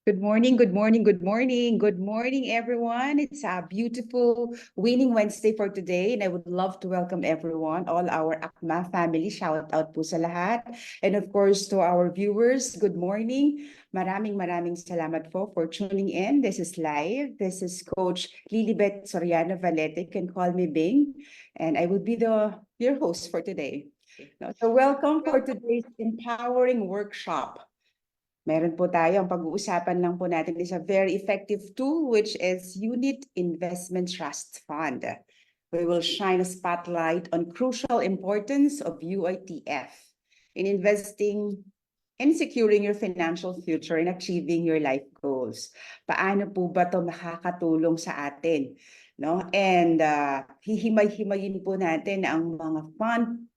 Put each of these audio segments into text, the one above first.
Good morning, good morning, good morning. Good morning, everyone. It's a beautiful winning Wednesday for today. And I would love to welcome everyone, all our Akma family. Shout out po sa lahat. And of course, to our viewers, good morning. Maraming salamat po for tuning in. This is live. This is Coach Lilibet Soriano Valete. You can call me Bing. And I will be your host for today. So welcome for today's empowering workshop. Meron po tayo, ang pag-uusapan lang po natin is a very effective tool which is Unit Investment Trust Fund. We will shine a spotlight on crucial importance of UITF in investing and securing your financial future and achieving your life goals. Paano po ba ito makakatulong sa atin? No? And hihimay-himayin po natin ang mga fund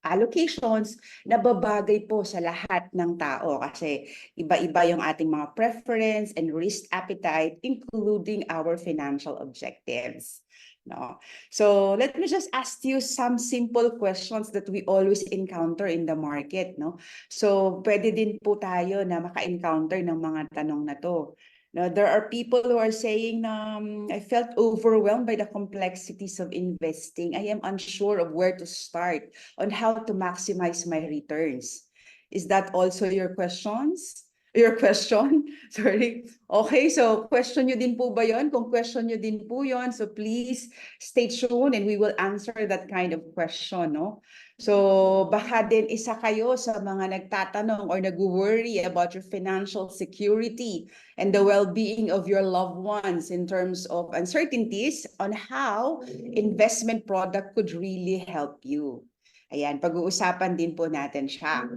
allocations na babagay po sa lahat ng tao kasi iba-iba yung ating mga preference and risk appetite including our financial objectives. No? So let me just ask you some simple questions that we always encounter in the market. No? So pwede din po tayo na maka-encounter ng mga tanong na to. Now, there are people who are saying, I felt overwhelmed by the complexities of investing. I am unsure of where to start on how to maximize my returns. Is that also your questions? Your question? Sorry. Okay, so question nyo din po ba yun? Kung question nyo din po yun, so please stay tuned and we will answer that kind of question, no? So baka din isa kayo sa mga nagtatanong or nag-worry about your financial security and the well-being of your loved ones in terms of uncertainties on how investment product could really help you. Ayan, pag-uusapan din po natin siya.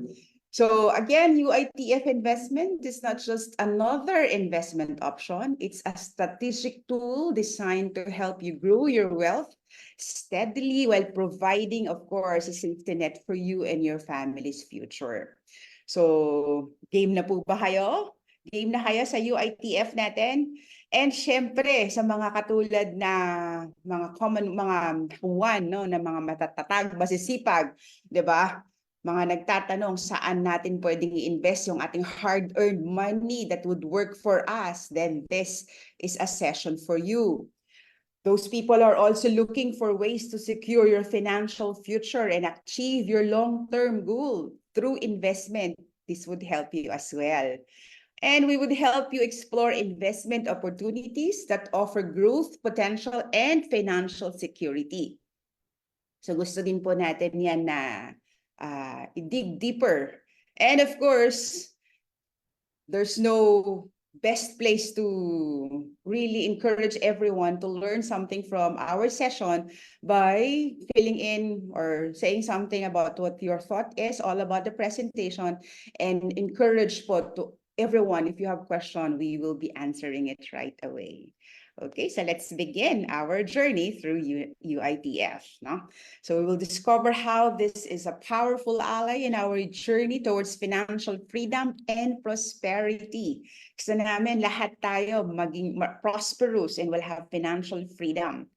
So again, UITF investment is not just another investment option. It's a strategic tool designed to help you grow your wealth steadily while providing, of course, a safety net for you and your family's future. So game na po ba kayo? Game na kayo sa UITF natin? And syempre, sa mga katulad na mga huwan, no, na mga matatatag, masisipag, 'di ba? Mga nagtatanong saan natin pwedeng i-invest yung ating hard-earned money that would work for us, then this is a session for you. Those people are also looking for ways to secure your financial future and achieve your long-term goal through investment. This would help you as well. And we would help you explore investment opportunities that offer growth, potential, and financial security. So gusto din po natin yan na dig deeper. And of course, there's no best place to really encourage everyone to learn something from our session by filling in or saying something about what your thought is all about the presentation, and encourage po to everyone, if you have question, we will be answering it right away. Okay, so let's begin our journey through UITF. No? So we will discover how this is a powerful ally in our journey towards financial freedom and prosperity. Gusto namin lahat tayo maging prosperous and will have financial freedom.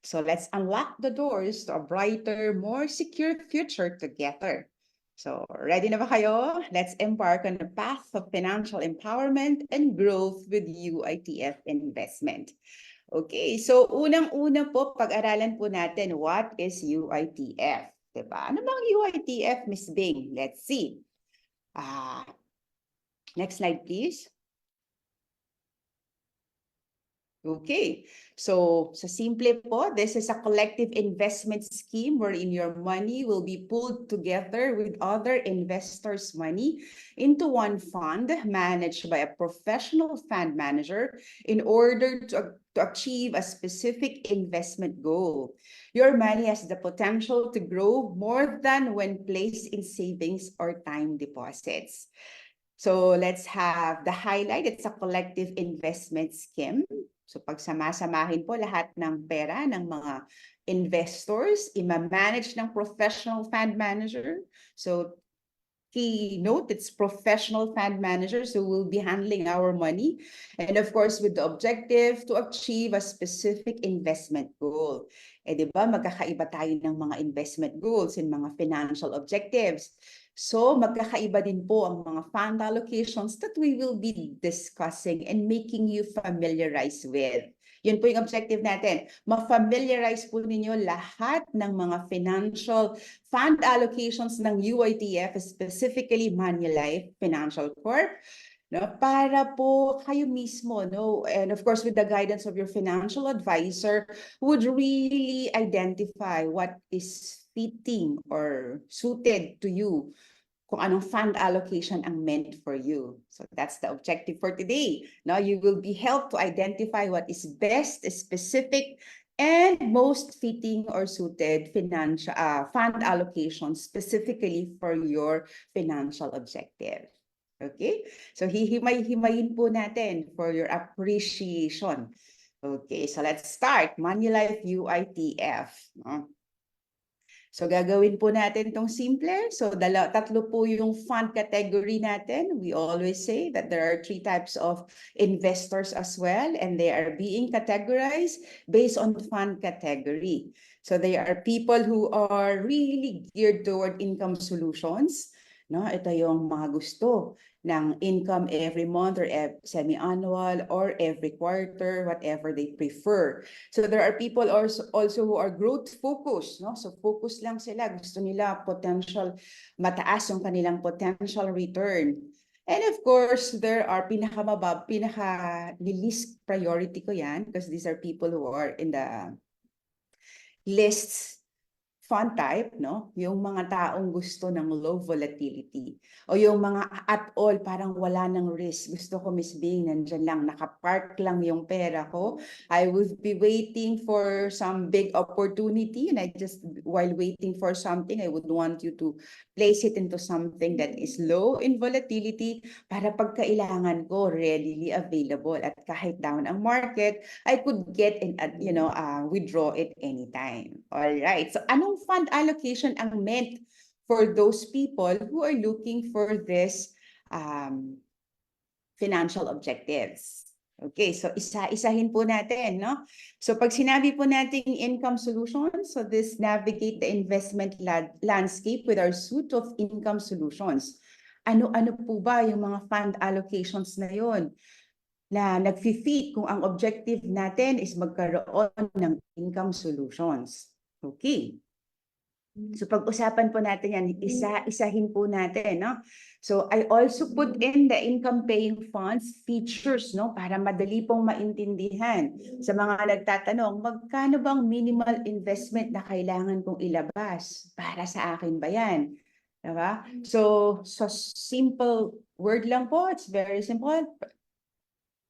So let's unlock the doors to a brighter, more secure future together. So ready na ba kayo? Let's embark on the path of financial empowerment and growth with UITF investment. Okay, so unang-una po, pag-aralan po natin what is UITF. Diba? Ano bang UITF, Miss Bing? Let's see. Next slide, please. Okay, so sa simple po, this is a collective investment scheme wherein your money will be pulled together with other investors' money into one fund managed by a professional fund manager in order to achieve a specific investment goal. Your money has the potential to grow more than when placed in savings or time deposits. So let's have the highlight. It's a collective investment scheme. So pag sama-samahin po lahat ng pera ng mga investors, ima-manage ng professional fund manager. So key note, it's professional fund managers who will be handling our money. And of course, with the objective to achieve a specific investment goal. Eh di ba, magkakaiba tayo ng mga investment goals and mga financial objectives. So magkakaiba din po ang mga fund allocations that we will be discussing and making you familiarize with. Yun po yung objective natin. Ma-familiarize po ninyo lahat ng mga financial fund allocations ng UITF, specifically Manulife Financial Corp, no, para po kayo mismo, no, and of course with the guidance of your financial advisor, would really identify what is fitting or suited to you, kung anong fund allocation ang meant for you. So that's the objective for today. Now you will be helped to identify what is best, specific, and most fitting or suited financial fund allocation specifically for your financial objective. Okay? So hihimay-himayin po natin for your appreciation. Okay, so let's start. Manulife UITF. No? So gagawin po natin itong simple. So tatlo po yung fund category natin. We always say that there are 3 types of investors as well, and they are being categorized based on fund category. So they are people who are really geared toward income solutions. No, ito yung mga gusto ng income every month or semi-annual or every quarter, whatever they prefer. So there are people also who are growth focused, no? So focus lang sila, gusto nila potential, mataas yung kanilang potential return. And of course, there are pinaka-least priority ko yan because these are people who are in the lists fund type, no? Yung mga taong gusto ng low volatility o yung mga at all parang wala ng risk. Gusto ko, Miss Bing, nandyan lang, nakapark lang yung pera ko. I would be waiting for some big opportunity and I just, while waiting for something, I would want you to place it into something that is low in volatility para pagkailangan ko, readily available. At kahit down ang market, I could get in, withdraw it anytime. All right. So anong fund allocation ang meant for those people who are looking for this financial objectives? Okay, so isa-isahin po natin, no? So pag sinabi po nating income solutions, so this navigate the investment landscape with our suite of income solutions. Ano-ano po ba yung mga fund allocations na yon na nag-fit kung ang objective natin is magkaroon ng income solutions? Okay. So pag-usapan po natin yan, isa-isahin po natin, no? So I also put in the income-paying funds features, no? Para madali pong maintindihan sa mga nagtatanong, magkano bang minimal investment na kailangan kong ilabas? Para sa akin ba yan? Diba? So simple word lang po, it's very simple.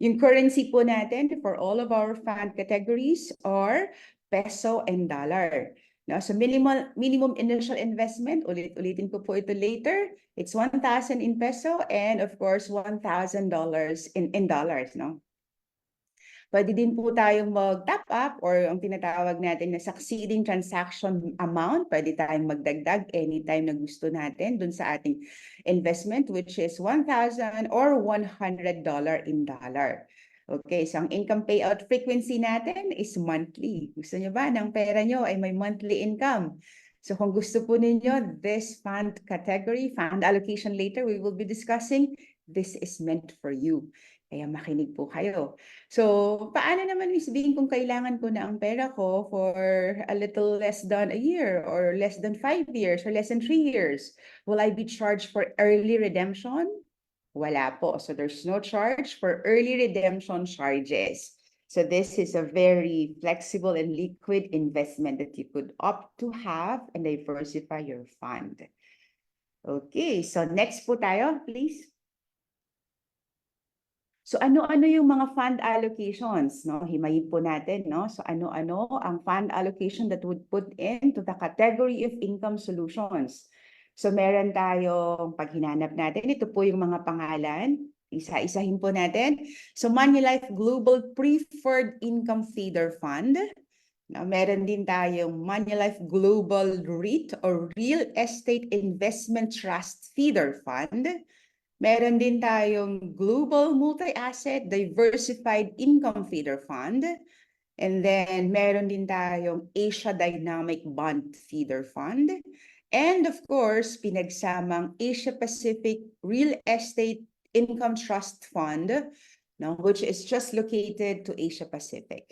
Yung currency po natin for all of our fund categories are peso and dollar. No, so minimum initial investment, ulitin ko po ito later. It's 1,000 in peso and of course $1,000 in dollars, no? Pwede din po tayong mag-top up or ang tinatawag natin na succeeding transaction amount. Pwede tayong magdagdag anytime na gusto natin dun sa ating investment, which is 1,000 or $100 in dollar. Okay, so ang income payout frequency natin is monthly. Gusto nyo ba ng pera nyo ay may monthly income? So kung gusto po ninyo, this fund category, fund allocation later, we will be discussing, this is meant for you. Kaya makinig po kayo. So paano naman, Miss Bing, kung kailangan ko na ang pera ko for a little less than a year or less than 5 years or less than 3 years? Will I be charged for early redemption? Wala po. So there's no charge for early redemption charges. So this is a very flexible and liquid investment that you could opt to have and diversify your fund. Okay, so next po tayo, please. So ano-ano yung mga fund allocations, no? Himayin po natin, no? So ano-ano ang fund allocation that would put into the category of income solutions. So meron tayong, pag hinanap natin, ito po yung mga pangalan. Isa-isahin po natin. So Manulife Global Preferred Income Feeder Fund. Now, meron din tayong Manulife Global REIT or Real Estate Investment Trust Feeder Fund. Meron din tayong Global Multi-Asset Diversified Income Feeder Fund. And then meron din tayong Asia Dynamic Bond Feeder Fund. And of course, pinagsamang Asia Pacific Real Estate Income Trust Fund, no, which is just located to Asia Pacific.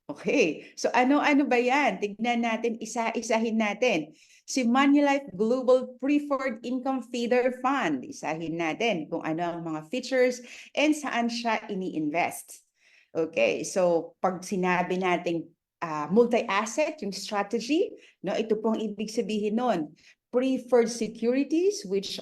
Okay, so ano-ano ba yan? Tignan natin, isa-isahin natin. Si Manulife Global Preferred Income Feeder Fund. Isahin natin kung ano ang mga features and saan siya ini-invest. Okay, so pag sinabi natin multi-asset, yung strategy, no, ito pong ibig sabihin nun. Preferred securities, which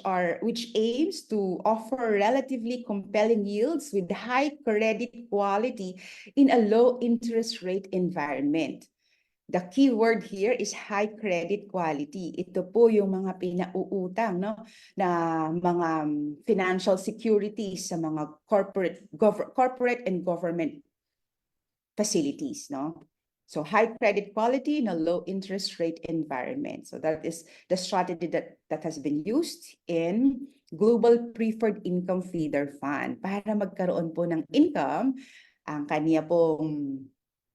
aims to offer relatively compelling yields with high credit quality in a low interest rate environment. The key word here is high credit quality. Ito po yung mga pinauutang, no, na mga financial securities sa mga corporate and government facilities, no? So high credit quality in a low interest rate environment. So that is the strategy that has been used in Global Preferred Income Feeder Fund para magkaroon po ng income. Ang kanya pong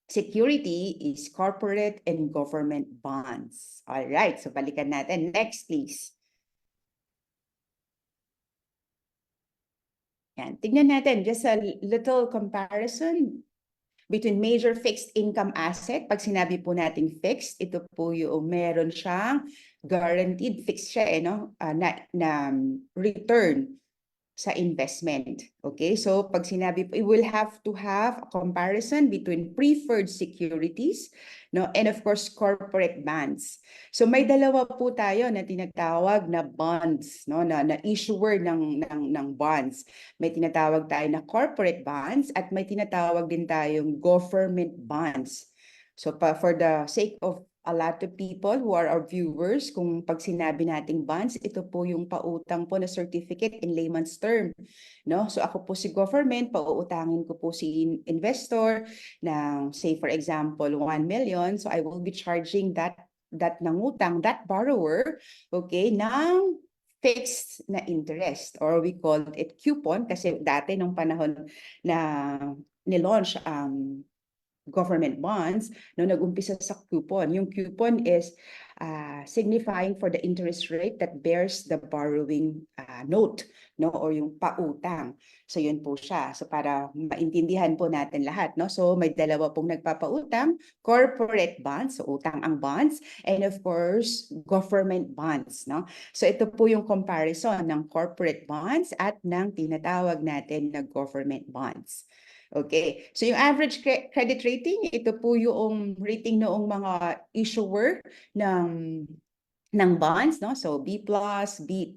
security is corporate and government bonds. All right, so balikan natin. Next, please. Yan. Tignan natin, just a little comparison between major fixed income asset. Pag sinabi po natin fixed, ito po yung meron siyang guaranteed, fixed siya no? na return sa investment. Okay, so pag sinabi po, we will have to have a comparison between preferred securities, no, and of course corporate bonds. So may dalawa po tayo na tinatawag na bonds, no, na issuer ng bonds. May tinatawag tayo na corporate bonds at may tinatawag din tayong government bonds. So for the sake of a lot of people who are our viewers, kung pag sinabi nating bonds, ito po yung pautang po na certificate in layman's term, no? So ako po si government, pauutangin ko po si investor ng, say for example, 1 million. So I will be charging that nangutang, that borrower, okay, ng fixed na interest, or we call it coupon kasi dati nung panahon na nilaunch ang government bonds, no, nag-umpisa sa coupon. Yung coupon is signifying for the interest rate that bears the borrowing note, no, or yung pautang. So yun po siya. So para maintindihan po natin lahat, no. So may dalawa pong nagpapautang, corporate bonds, so utang ang bonds, and of course, government bonds, no. So ito po yung comparison ng corporate bonds at ng tinatawag natin na government bonds. Okay, so yung average credit rating, ito po yung rating noong mga issuer ng bonds, no? So B+,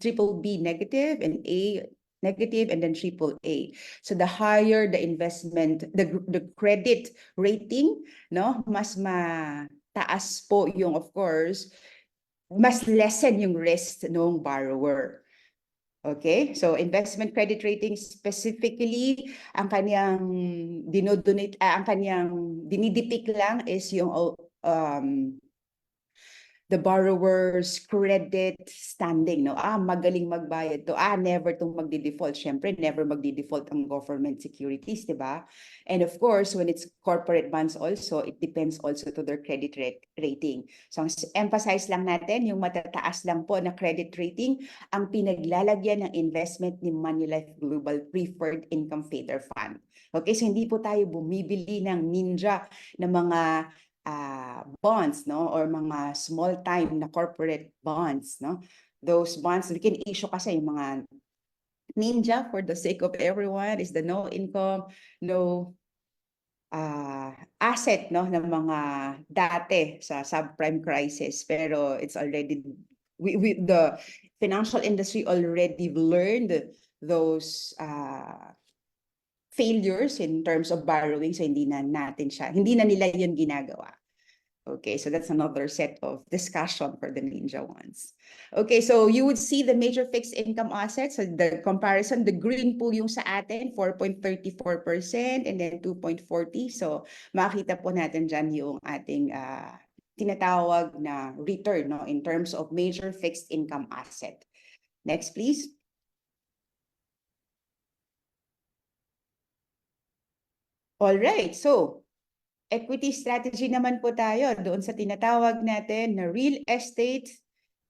triple B negative, and A negative, and then triple A. So the higher the investment, the credit rating, no? Mas mataas po yung, of course, mas lessen yung risk ng borrower. Okay, so investment credit rating specifically, ang kanyang dinodonate, ang kanyang dinidepict lang is yung the borrower's credit standing, no? Magaling magbayad to. Never tong magdi-default. Syempre, never magdi-default ang government securities, di ba? And of course, when it's corporate bonds also, it depends also to their credit rating. So, emphasize lang natin, yung matataas lang po na credit rating, ang pinaglalagyan ng investment ni Manulife Global Preferred Income Feeder Fund. Okay, so hindi po tayo bumibili ng ninja na mga bonds, no, or mga small time na corporate bonds, no. Those bonds we can issue kasi yung mga ninja, for the sake of everyone, is the no income, no asset, no, ng mga dati sa subprime crisis, pero it's already the financial industry already learned those failures in terms of borrowing, so hindi na nila yun ginagawa. Okay, so that's another set of discussion for the ninja ones. Okay, so you would see the major fixed income assets. So the comparison, the green po yung sa atin, 4.34% and then 2.40. So makita po natin dyan yung ating tinatawag na return, no, in terms of major fixed income asset. Next, please. All right, so equity strategy naman po tayo doon sa tinatawag natin na real estate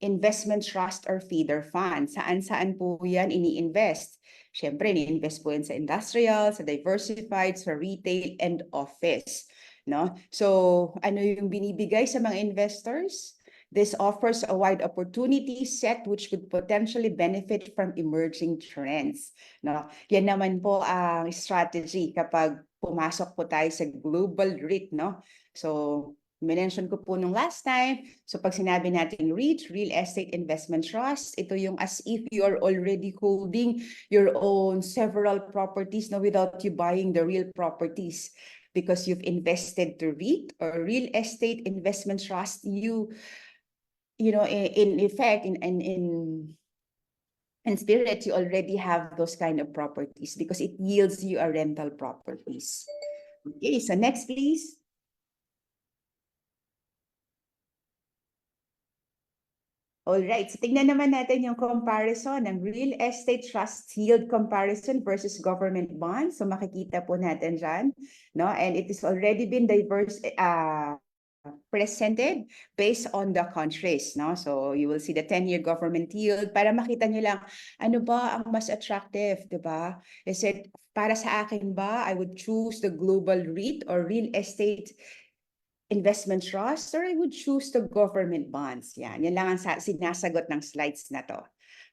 investment trust or feeder fund. Saan-saan po yan ini-invest? Siyempre, ini-invest po yan sa industrial, sa diversified, sa retail, and office. No? So, ano yung binibigay sa mga investors? This offers a wide opportunity set which could potentially benefit from emerging trends. No? Yan naman po ang strategy kapag pumasok po tayo sa global REIT. No? So, mention ko po nung last time. So pag sinabi natin REIT, Real Estate Investment Trust, ito yung as if you are already holding your own several properties no, without you buying the real properties. Because you've invested to REIT or Real Estate Investment Trust, you know, in effect, in spirit, you already have those kind of properties because it yields you a rental properties. Okay, so next please. Alright, so tingnan naman natin yung comparison ng real estate trust yield comparison versus government bonds. So makikita po natin dyan, no? And it is already been presented based on the countries, no? So you will see the 10-year government yield para makita nyo lang ano ba ang mas attractive, di ba? Is it para sa akin ba I would choose the global REIT or real estate investment trust, or I would choose the government bonds. Yan lang ang sinasagot ng slides na to.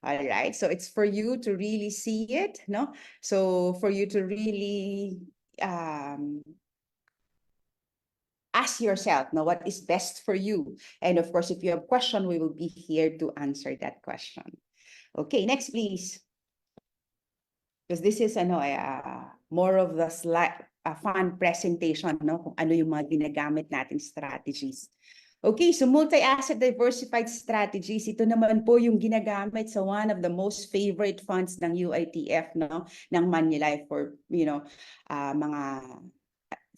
All right, so it's for you to really see it, no? So for you to really ask yourself, no, what is best for you? And of course, if you have a question, we will be here to answer that question. Okay, next please. Because this is more of the slide, fun presentation, no? Kung ano yung mga ginagamit nating strategies. Okay, so multi-asset diversified strategies, ito naman po yung ginagamit sa one of the most favorite funds ng UITF, no? Ng Manulife for, you know, mga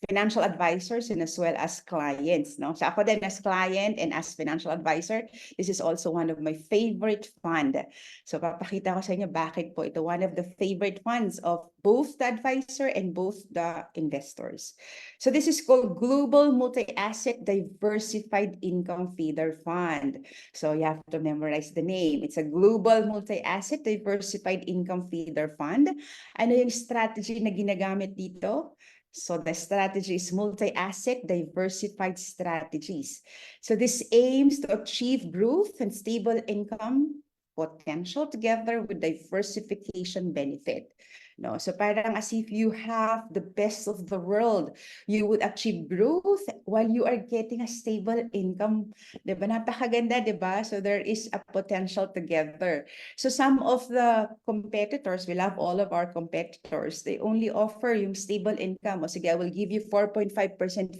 financial advisors and as well as clients, no? So ako din as client and as financial advisor, this is also one of my favorite fund. So papakita ko sa inyo bakit po ito one of the favorite funds of both the advisor and both the investors. So this is called Global Multi-Asset Diversified Income Feeder Fund. So you have to memorize the name. It's a Global Multi-Asset Diversified Income Feeder Fund. Ano yung strategy na ginagamit dito? So the strategy is multi-asset diversified strategies. So this aims to achieve growth and stable income potential together with diversification benefit. No, so parang as if you have the best of the world, you would achieve growth while you are getting a stable income. Diba? Napakaganda, diba? So there is a potential together. So some of the competitors, we love all of our competitors, they only offer yung stable income. O sige, I will give you 4.5%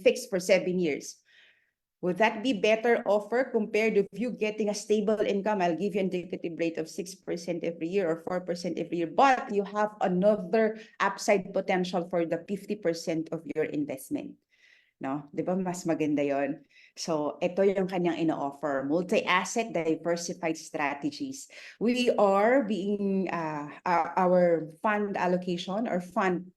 fixed for 7 years. Would that be better offer compared to you getting a stable income? I'll give you an indicative rate of 6% every year or 4% every year, but you have another upside potential for the 50% of your investment. No? Di ba mas maganda yon? So ito yung kanyang ino-offer, multi-asset diversified strategies. We are being, our fund allocation or fund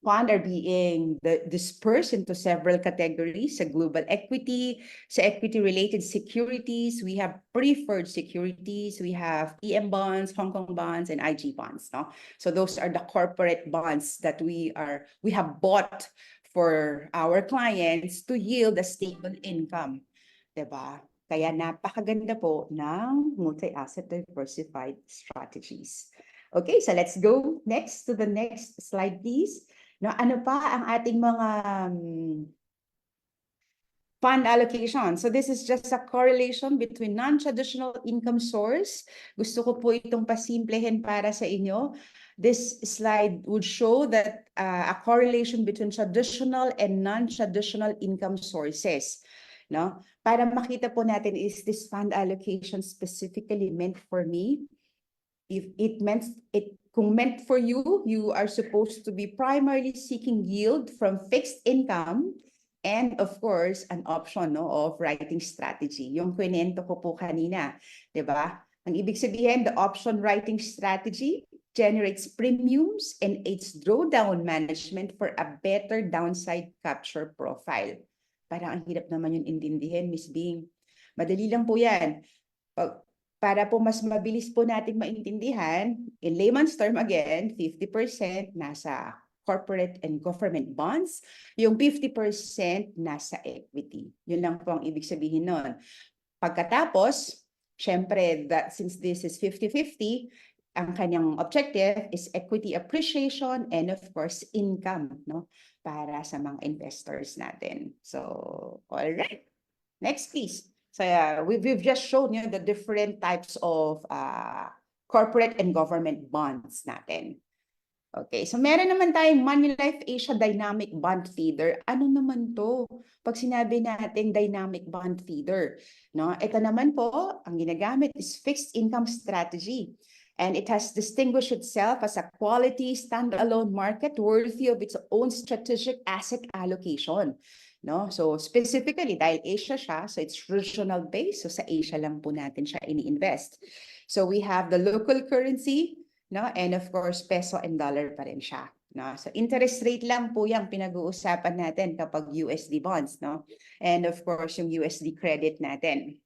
are being dispersed into several categories: sa global equity, sa equity-related securities, we have preferred securities, we have EM bonds, Hong Kong bonds, and IG bonds. No? So those are the corporate bonds that we have bought for our clients to yield a stable income. Diba? Kaya napakaganda po ng multi-asset diversified strategies. Okay, so let's go next to the next slide, please. No, ano pa ang ating mga fund allocation? So this is just a correlation between non-traditional income source. Gusto ko po itong pasimplehin para sa inyo. This slide would show that a correlation between traditional and non-traditional income sources. No? Para makita po natin, is this fund allocation specifically meant for me? If it meant kung meant for you, you are supposed to be primarily seeking yield from fixed income and of course an option, no, of writing strategy. Yung kwento ko po kanina, 'di ba? Ang ibig sabihin, the option writing strategy generates premiums and aids drawdown management for a better downside capture profile. Parang ang hirap naman yung intindihin, Miss Bing. Madali lang po yan. Para po mas mabilis po natin maintindihan, in layman's term again, 50% nasa corporate and government bonds, yung 50% nasa equity. Yun lang po ang ibig sabihin nun. Pagkatapos, syempre, since this is 50-50, ang kanyang objective is equity appreciation and of course, income, no? Para sa mga investors natin. So, all right. Next, please. So we've just shown you the different types of corporate and government bonds natin. Okay, so meron naman tayong Manulife Asia Dynamic Bond Feeder. Ano naman to? Pag sinabi natin dynamic bond feeder, no? Ito naman po, ang ginagamit is fixed income strategy. And it has distinguished itself as a quality standalone market worthy of its own strategic asset allocation. No? So specifically, dahil Asia siya, so it's regional based, so sa Asia lang po natin siya ini-invest. So we have the local currency, no? And of course, peso and dollar pa rin siya. No? So interest rate lang po yung pinag-uusapan natin kapag USD bonds. No? And of course, yung USD credit natin.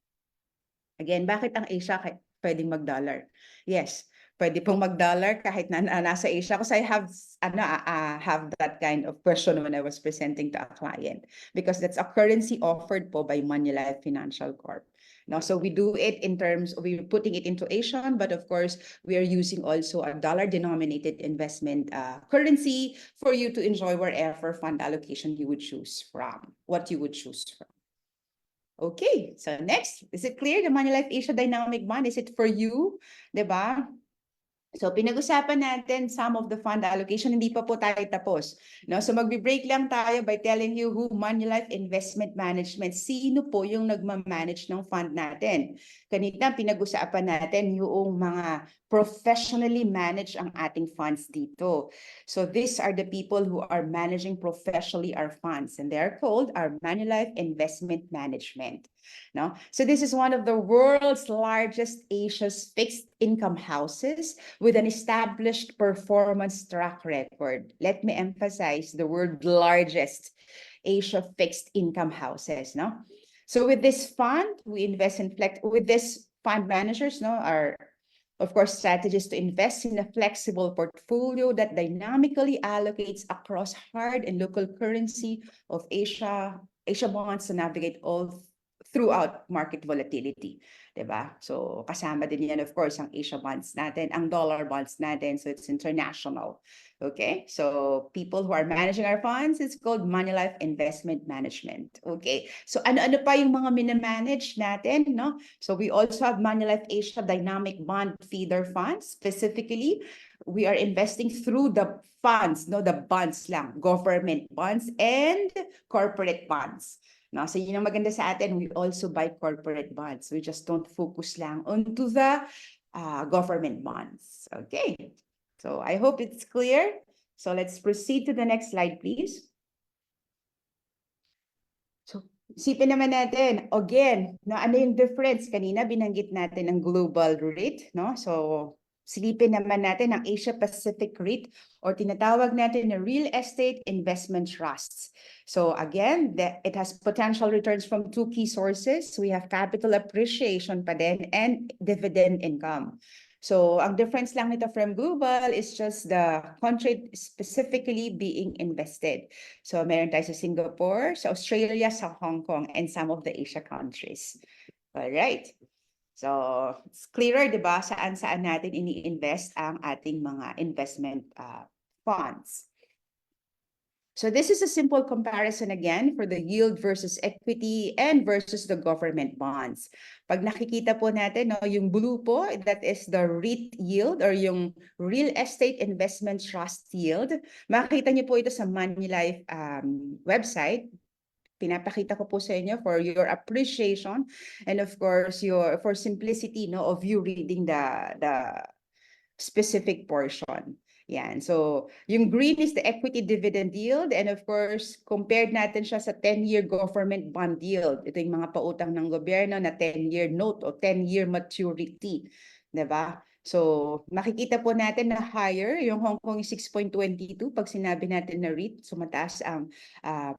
Again, bakit ang Asia pwedeng mag-dollar? Yes, pwede pong mag-dollar kahit nasa Asia. Kasi I have that kind of question when I was presenting to a client. Because that's a currency offered po by Manulife Financial Corp. No, so we do it in terms, we're putting it into Asian, but of course, we are using also a dollar-denominated investment currency for you to enjoy wherever fund allocation you would choose from, what you would choose from. Okay, so next, is it clear the Manulife Asia Dynamic Bond? Is it for you? Diba? So pinag-usapan natin some of the fund allocation, hindi pa po tayo tapos. No? So magbe-break lang tayo by telling you who Manulife Investment Management, sino po yung nagmamanage ng fund natin. Kanina pinag-usapan natin yung mga professionally manage ang ating funds dito. So these are the people who are managing professionally our funds, and they are called our Manulife Investment Management. No? So this is one of the world's largest Asia's fixed income houses with an established performance track record. Let me emphasize the word largest Asia fixed income houses. No? So with this fund, we invest in with this fund managers, no, are of course strategies to invest in a flexible portfolio that dynamically allocates across hard and local currency of Asia bonds to navigate all throughout market volatility, diba? So kasama din yan of course ang Asia bonds natin, ang dollar bonds natin, so it's international. Okay, so people who are managing our funds, it's called Manulife Investment Management. Okay, so ano-ano pa yung mga minamanage natin, no? So we also have Manulife Asia Dynamic Bond Feeder Funds. Specifically, we are investing through the funds, no, the bonds lang, government bonds and corporate bonds. No, so yun ang maganda sa atin, we also buy corporate bonds. We just don't focus lang onto the government bonds. Okay, so I hope it's clear. So let's proceed to the next slide, please. So isipin naman natin, again, na ano yung difference? Kanina binanggit natin ang global rate, no? So silipin naman natin ang Asia Pacific rate or tinatawag natin na real estate investment trusts. So again, it has potential returns from two key sources. We have capital appreciation pa din and dividend income. So ang difference lang nito from global is just the country specifically being invested. So meron tayo sa Singapore, sa Australia, sa Hong Kong, and some of the Asia countries. All right. So, it's clearer, di ba, saan natin ini-invest ang ating mga investment funds. So this is a simple comparison again for the yield versus equity and versus the government bonds. Pag nakikita po natin, no, yung blue po, that is the REIT yield or yung Real Estate Investment Trust yield. Makikita niyo po ito sa Manulife website. Pinapakita ko po sa inyo for your appreciation and of course for simplicity, no, of you reading the specific portion. Yan. So yung green is the equity dividend yield, and of course compared natin siya sa 10-year government bond yield. Ito yung mga pautang ng gobyerno na 10-year note o 10-year maturity, 'di ba? So, makikita po natin na higher, yung Hong Kong is 6.22 pag sinabi natin na REIT, so mataas ang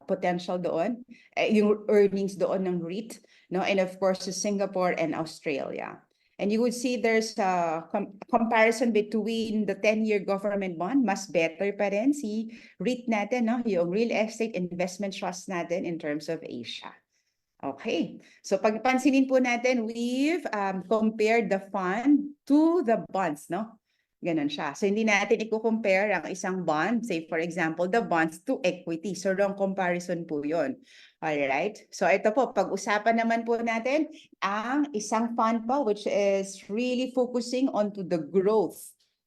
potential doon, yung earnings doon ng REIT, no? And of course, Singapore and Australia. And you would see there's a comparison between the 10-year government bond, mas better pa rin si REIT natin, no? Yung Real Estate Investment Trust natin in terms of Asia. Okay, so pagpansinin po natin, we've compared the fund to the bonds, no? Ganon siya. So hindi natin i-compare ang isang bond, say for example, the bonds to equity. So wrong comparison po yun. Alright, so ito po, pag-usapan naman po natin ang isang fund po which is really focusing onto the growth,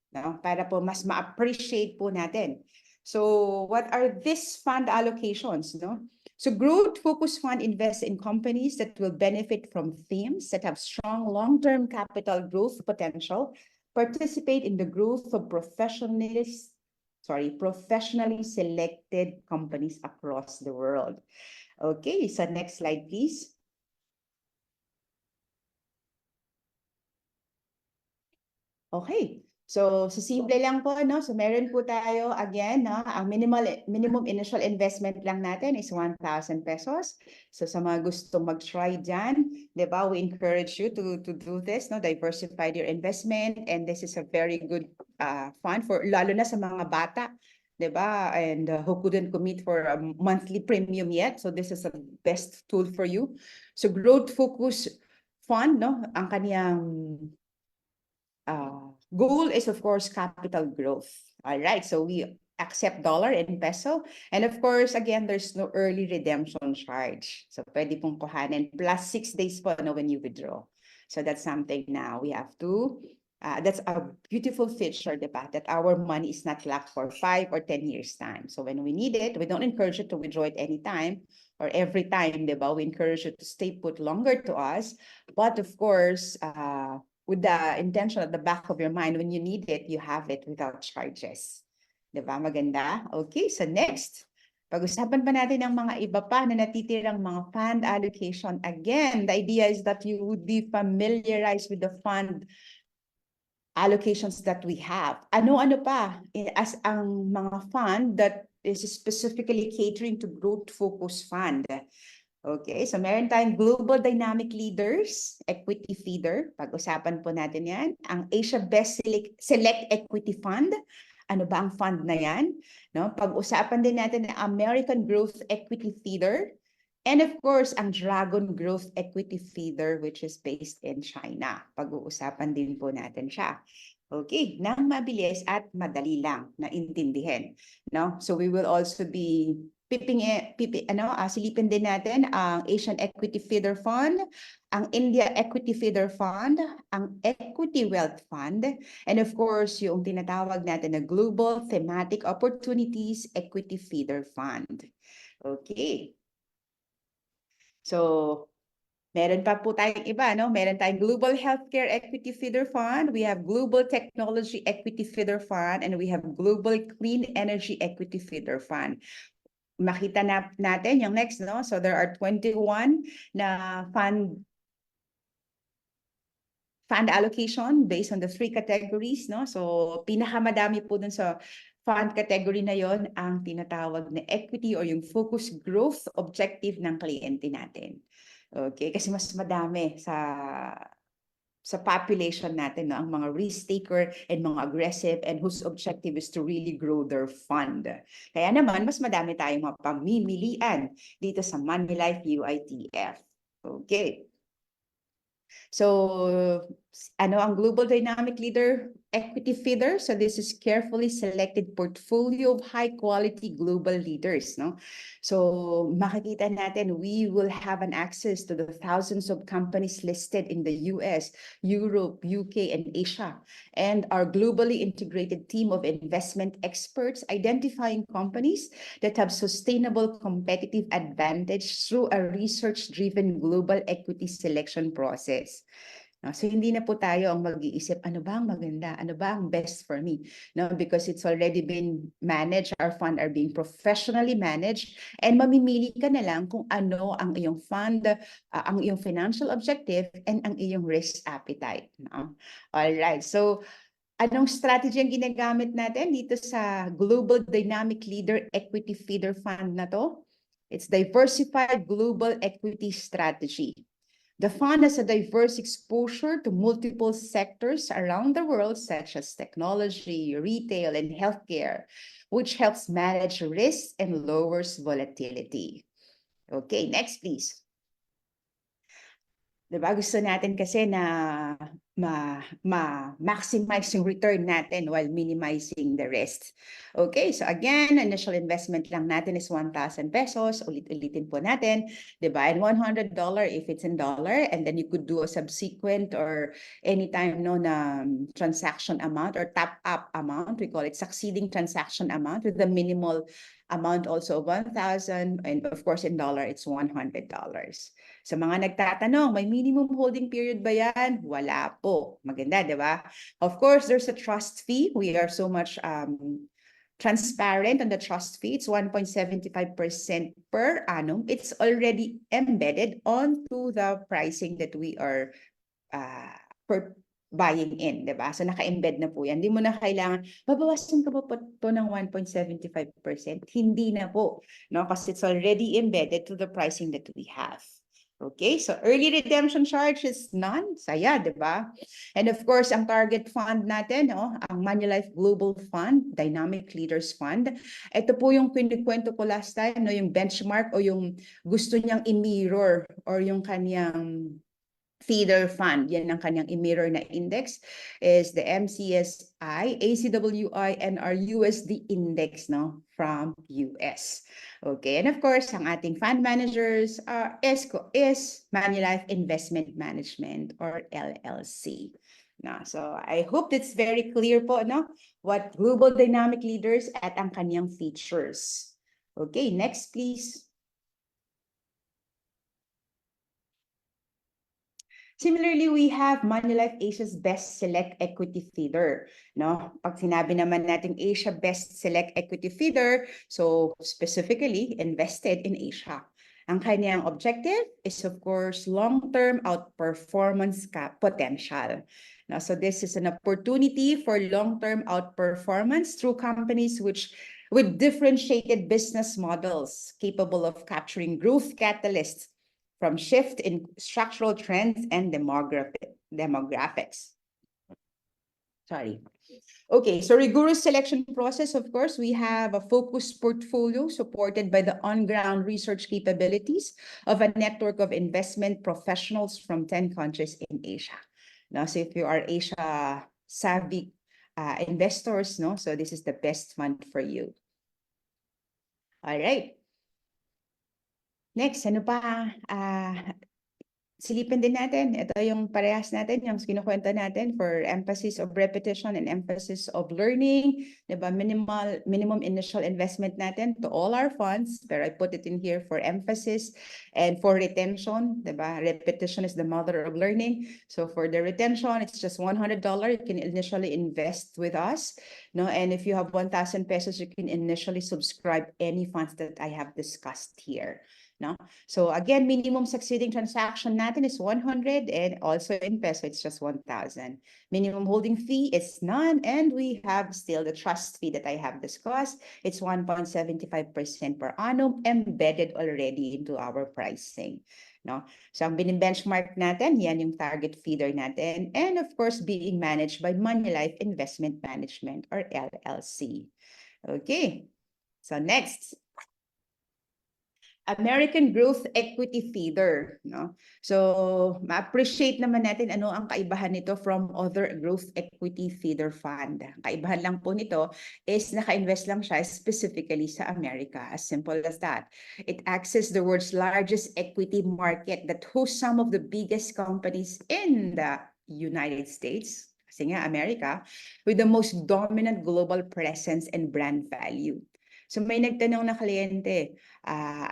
no? Para po mas ma-appreciate po natin. So what are these fund allocations, no? So growth focused fund invests in companies that will benefit from themes that have strong long-term capital growth potential, participate in the growth of professionally selected companies across the world. Okay, so next slide, please. Okay. So, simple lang po, no? So, meron po tayo, again, no? Ang minimum initial investment lang natin is 1,000 pesos. So, sa mga gustong mag-try dyan, di ba? We encourage you to do this, no? Diversify your investment. And this is a very good fund for, lalo na sa mga bata, di ba? And who couldn't commit for a monthly premium yet. So, this is the best tool for you. So, growth focus fund, no? Ang kaniyang goal is, of course, capital growth. All right, so we accept dollar and peso. And of course, again, there's no early redemption charge. So pwede pong kuhanin plus 6 days po no, when you withdraw. So that's something now we have to, that's a beautiful feature, diba? That our money is not locked for 5 or 10 years time. So when we need it, we don't encourage you to withdraw it anytime or every time, diba? We encourage you to stay put longer to us. But of course, with the intention at the back of your mind, when you need it, you have it without charges. Diba? Maganda? Okay, so next. Pag-usapan pa natin ang mga iba pa na natitirang mga fund allocation. Again, the idea is that you would be familiarized with the fund allocations that we have. Ano-ano pa as ang mga fund that is specifically catering to growth focus fund. Okay, so meron tayong Global Dynamic Leaders, Equity Feeder. Pag-usapan po natin yan. Ang Asia Best Select Equity Fund. Ano ba ang fund na yan? No? Pag-usapan din natin ang American Growth Equity Feeder. And of course, ang Dragon Growth Equity Feeder, which is based in China. Pag-uusapan din po natin siya. Okay, nang mabilis at madali lang na intindihin. No? So we will also be silipin din natin ang Asian Equity Feeder Fund, ang India Equity Feeder Fund, ang Equity Wealth Fund, and of course, yung tinatawag natin na Global Thematic Opportunities Equity Feeder Fund. Okay. So, meron pa po tayong iba, no? Meron tayong Global Healthcare Equity Feeder Fund, we have Global Technology Equity Feeder Fund, and we have Global Clean Energy Equity Feeder Fund. Makita natin yung next, no? So there are 21 na fund allocation based on the 3 categories, no? So pinakamadami po dun sa fund category na yon ang tinatawag na equity or yung focus growth objective ng kliyente natin. Okay, kasi mas madami sa population natin, no? Ang mga risk taker and mga aggressive and whose objective is to really grow their fund. Kaya naman, mas madami tayong mga pamimilian dito sa Moneylife UITF. Okay. So, ano ang Global Dynamic Leader Equity Feeder? So this is carefully selected portfolio of high-quality global leaders, no? So makikita natin, we will have an access to the thousands of companies listed in the US, Europe, UK, and Asia, and our globally integrated team of investment experts identifying companies that have sustainable competitive advantage through a research-driven global equity selection process. No? So hindi na po tayo ang mag-iisip, ano ba ang maganda? Ano ba ang best for me? No? Because it's already been managed, our fund are being professionally managed, and mamimili ka na lang kung ano ang iyong fund, ang iyong financial objective, and ang iyong risk appetite. No? All right. So anong strategy ang ginagamit natin dito sa Global Dynamic Leader Equity Feeder Fund na to? It's Diversified Global Equity Strategy. The fund has a diverse exposure to multiple sectors around the world, such as technology, retail, and healthcare, which helps manage risk and lowers volatility. Okay, next, please. Diba? Gusto natin kasi na maximize yung return natin while minimizing the risk. Okay, so again, initial investment lang natin is 1,000 pesos. Ulit-ulitin po natin. Diba? And $100 if it's in dollar. And then you could do a subsequent or anytime no na transaction amount or top-up amount. We call it succeeding transaction amount with the minimal amount also of 1,000. And of course, in dollar, it's $100. Sa mga nagtatanong, may minimum holding period ba yan? Wala po. Maganda, di ba? Of course, there's a trust fee. We are so much transparent on the trust fee. It's 1.75% per annum. It's already embedded onto the pricing that we are buying in, di ba? So naka-embed na po yan. Hindi mo na kailangan, babawasan ka ba po ito ng 1.75%? Hindi na po, no? Kasi it's already embedded to the pricing that we have. Okay, so early redemption charge is none. Saya, di ba? And of course, ang target fund natin, no, ang Manulife Global Fund, Dynamic Leaders Fund. Ito po yung pinikwento ko last time, no, yung benchmark o yung gusto niyang i-mirror or yung kanyang feeder fund, yan ang kanyang i-mirror na index, is the MCSI, ACWI, and our USD index, no, from US. Okay, and of course, ang ating fund managers is Manulife Investment Management or LLC. No, so I hope it's very clear po, no, what Global Dynamic Leaders at ang kanyang features. Okay, next please. Similarly, we have Manulife Asia's Best Select Equity Feeder. No? Pag sinabi naman natin Asia Best Select Equity Feeder, so specifically invested in Asia. Ang kanyang objective is of course long-term outperformance potential. Now, so this is an opportunity for long-term outperformance through companies with differentiated business models capable of capturing growth catalysts from shift in structural trends and demographics. Sorry. Okay, so rigorous selection process, of course, we have a focused portfolio supported by the on-ground research capabilities of a network of investment professionals from 10 countries in Asia. Now, so if you are Asia savvy investors, no, so this is the best fund for you. All right. Next, ano pa? Silipin din natin. Ito yung parehas natin, yung kinukwenta natin for emphasis of repetition and emphasis of learning. Diba? Minimum initial investment natin to all our funds. Pero I put it in here for emphasis and for retention. Diba? Repetition is the mother of learning. So for the retention, it's just $100. You can initially invest with us. No? And if you have 1,000 pesos, you can initially subscribe any funds that I have discussed here. No? So again, minimum succeeding transaction natin is 100 and also in peso, it's just 1,000. Minimum holding fee is none and we have still the trust fee that I have discussed. It's 1.75% per annum embedded already into our pricing. No? So ang benchmark natin, yan yung target feeder natin and of course being managed by Manulife Investment Management or LLC. Okay, so next. American Growth Equity Feeder, no? So, ma-appreciate naman natin ano ang kaibahan nito from other growth equity feeder fund. Kaibahan lang po nito is naka-invest lang siya specifically sa America. As simple as that. It accesses the world's largest equity market that hosts some of the biggest companies in the United States, kasi nga America, with the most dominant global presence and brand value. So may nagtanong na kliyente,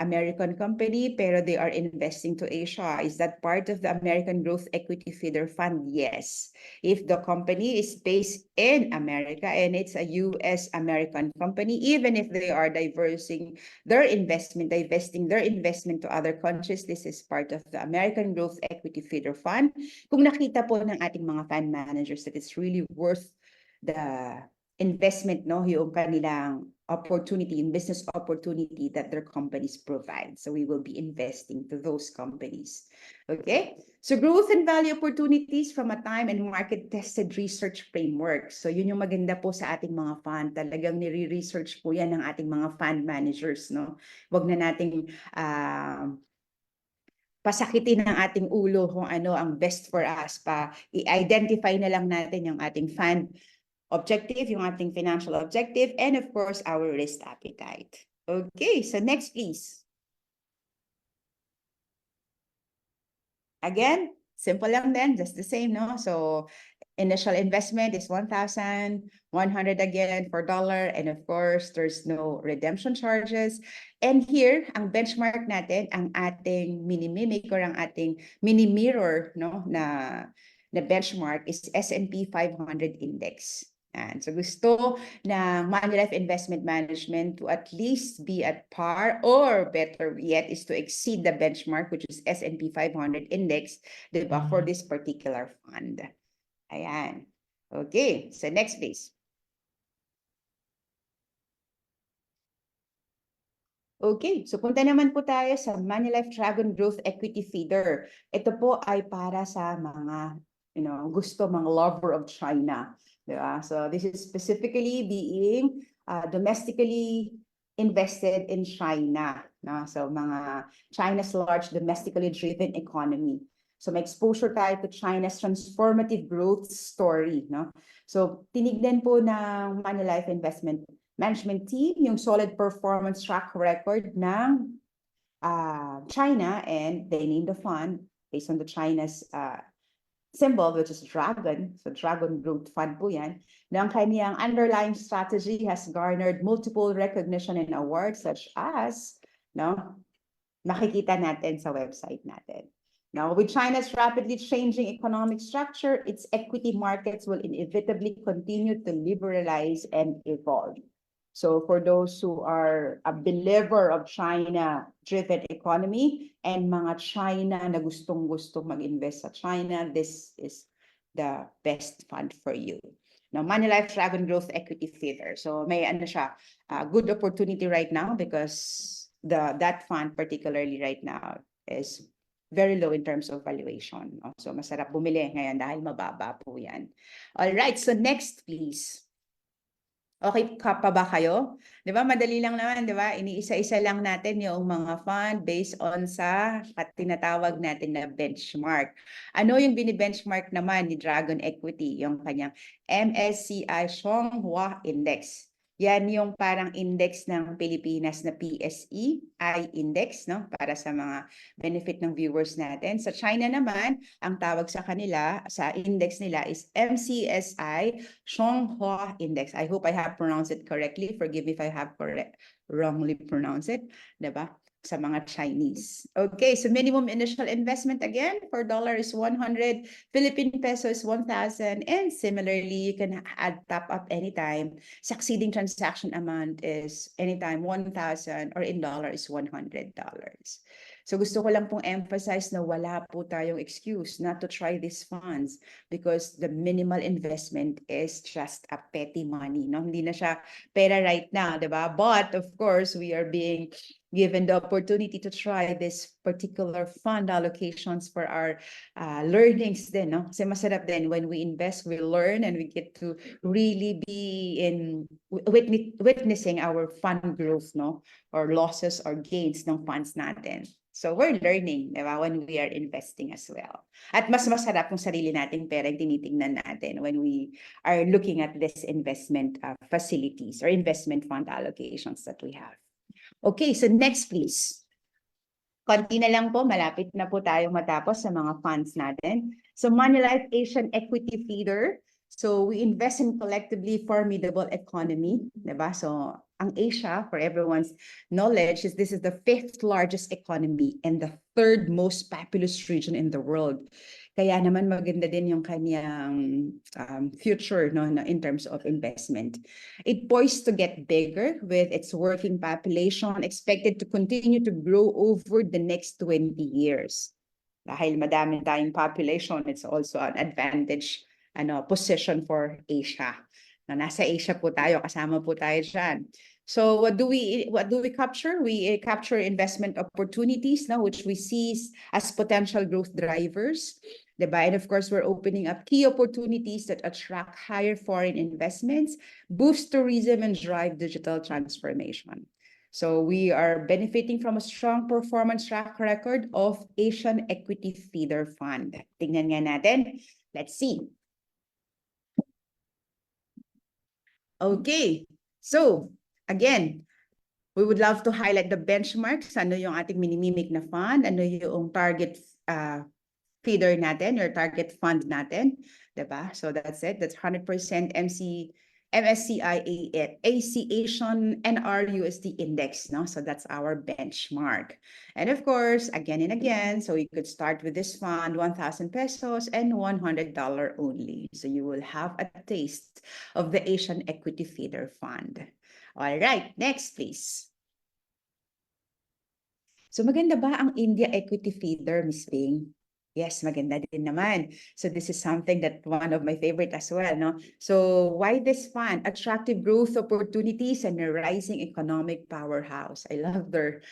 American company, pero they are investing to Asia. Is that part of the American Growth Equity Feeder Fund? Yes. If the company is based in America and it's a US American company, even if they are divesting their investment to other countries, this is part of the American Growth Equity Feeder Fund. Kung nakita po ng ating mga fund managers that it's really worth the investment, no, yung kanilang opportunity, in business opportunity that their companies provide. So we will be investing to those companies. Okay, so growth and value opportunities from a time and market-tested research framework. So yun yung maganda po sa ating mga fund. Talagang nire-research po yan ng ating mga fund managers, no? Wag na nating pasakitin ng ating ulo kung ano ang best for us, i-identify na lang natin yung ating fund objective, yung ating financial objective, and of course, our risk appetite. Okay, so next, please. Again, simple lang din, just the same, no? So, initial investment is 1,100 again for dollar, and of course, there's no redemption charges. And here, ang benchmark natin, ang ating mini-mimic or ang ating mini-mirror, no, na benchmark is S&P 500 index. And so gusto ng Manulife Investment Management to at least be at par, or better yet is to exceed the benchmark, which is S&P 500 index, diba, for this particular fund. Ayan. Okay, so next please. Okay, so punta naman po tayo sa Manulife Dragon Growth Equity Feeder. Ito po ay para sa mga, gusto, mga lover of China. Diba? So this is specifically being domestically invested in China. No? So mga China's large domestically driven economy. So may exposure tayo to China's transformative growth story. No? So tinignan po ng Manulife Investment Management Team yung solid performance track record ng China, and they named the fund based on the China's symbol, which is dragon. So Dragon Growth Fund po yan. Na ang kanyang underlying strategy has garnered multiple recognition and awards such as, makikita natin sa website natin. Now, with China's rapidly changing economic structure, its equity markets will inevitably continue to liberalize and evolve. So for those who are a believer of China-driven economy and mga China na gustong-gustong mag-invest sa China, this is the best fund for you. Now, Manulife Dragon Growth Equity Feeder. So may siya, good opportunity right now because that fund particularly right now is very low in terms of valuation. So masarap bumili ngayon dahil mababa po yan. All right, so next please. Okay ka pa ba kayo? Di ba? Madali lang naman, di ba? Iniisa-isa lang natin yung mga fund based on sa tinatawag natin na benchmark. Ano yung bini-benchmark naman ni Dragon Equity? Yung kanyang MSCI Songhua Index. Yan yung parang index ng Pilipinas na PSEI index, no? Para sa mga benefit ng viewers natin. Sa China naman, ang tawag sa kanila, sa index nila is MCSI Songhua Index. I hope I have pronounced it correctly. Forgive me if I have wrongly pronounced it. Diba? Sa mga Chinese. Okay, so minimum initial investment again for dollar is 100, Philippine peso is 1,000, and similarly, you can add top up anytime. Succeeding transaction amount is anytime 1,000, or in dollar is $100. So gusto ko lang pong emphasize na wala po tayong excuse not to try these funds because the minimal investment is just a petty money. No? Hindi na siya pera right now, diba? But of course, we are being given the opportunity to try this particular fund allocations for our learnings din, no? Kasi masarap din when we invest, we learn and we get to really be in witnessing our fund growth, no? Or losses or gains ng funds natin. So we're learning, diba, when we are investing as well. At mas masarap kung sarili nating pera tinitingnan natin when we are looking at this investment facilities or investment fund allocations that we have. Okay, so next please. Konti na lang po, malapit na po tayong matapos sa mga funds natin. So Manulife Asian Equity Feeder. So we invest in collectively formidable economy, diba? So ang Asia, for everyone's knowledge, is this is the 5th largest economy and the 3rd most populous region in the world. Kaya naman maganda din yung kanyang future, no, in terms of investment. It poised to get bigger with its working population expected to continue to grow over the next 20 years. Dahil madami tayong population, it's also an advantage position for Asia. Na nasa Asia po tayo, kasama po tayo dyan. So what do we capture? We capture investment opportunities now, which we see as potential growth drivers. Diba? And of course, we're opening up key opportunities that attract higher foreign investments, boost tourism, and drive digital transformation. So we are benefiting from a strong performance track record of Asian Equity Feeder Fund. Tingnan nga natin. Let's see. Okay. So, again, we would love to highlight the benchmarks. Ano yung ating minimimic na fund? Ano yung target feeder natin, or target fund natin? Diba? So that's it. That's 100% MSCI AC Asian NRUSD index, no? So that's our benchmark. And of course, again and again, so you could start with this fund, 1,000 pesos and $100 only. So you will have a taste of the Asian Equity Feeder Fund. All right, next please. So maganda ba ang India Equity Feeder, Ms. Bing? Yes, maganda din naman. So this is something that one of my favorite as well, no? So why this fund? Attractive growth opportunities and a rising economic powerhouse. I love their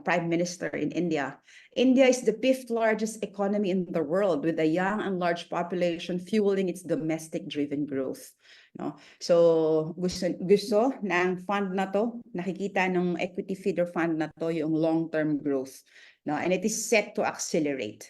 prime minister in India. India is the 5th largest economy in the world with a young and large population fueling its domestic-driven growth. No? So gusto ng fund na to, nakikita ng equity feeder fund na to yung long-term growth. No? And it is set to accelerate.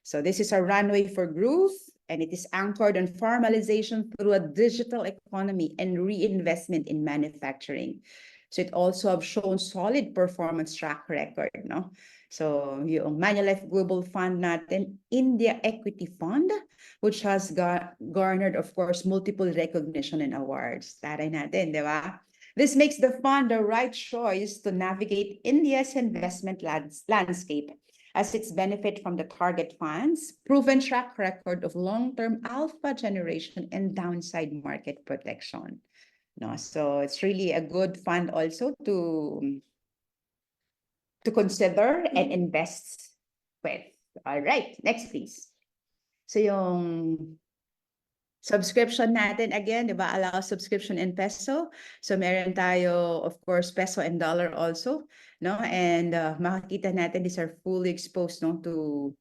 So this is a runway for growth, and it is anchored on formalization through a digital economy and reinvestment in manufacturing. So it also have shown solid performance track record, no? So yung Manulife Global Fund natin, India Equity Fund, which has garnered, of course, multiple recognition and awards. Taray natin, di ba? This makes the fund the right choice to navigate India's investment landscape, as its benefit from the target funds, proven track record of long-term alpha generation, and downside market protection. No, so it's really a good fund also to consider and invest with. All right, next please. So yung subscription natin, again, di ba, allow subscription in peso. So meron tayo, of course, peso and dollar also, no? And makikita natin, these are fully exposed, no, to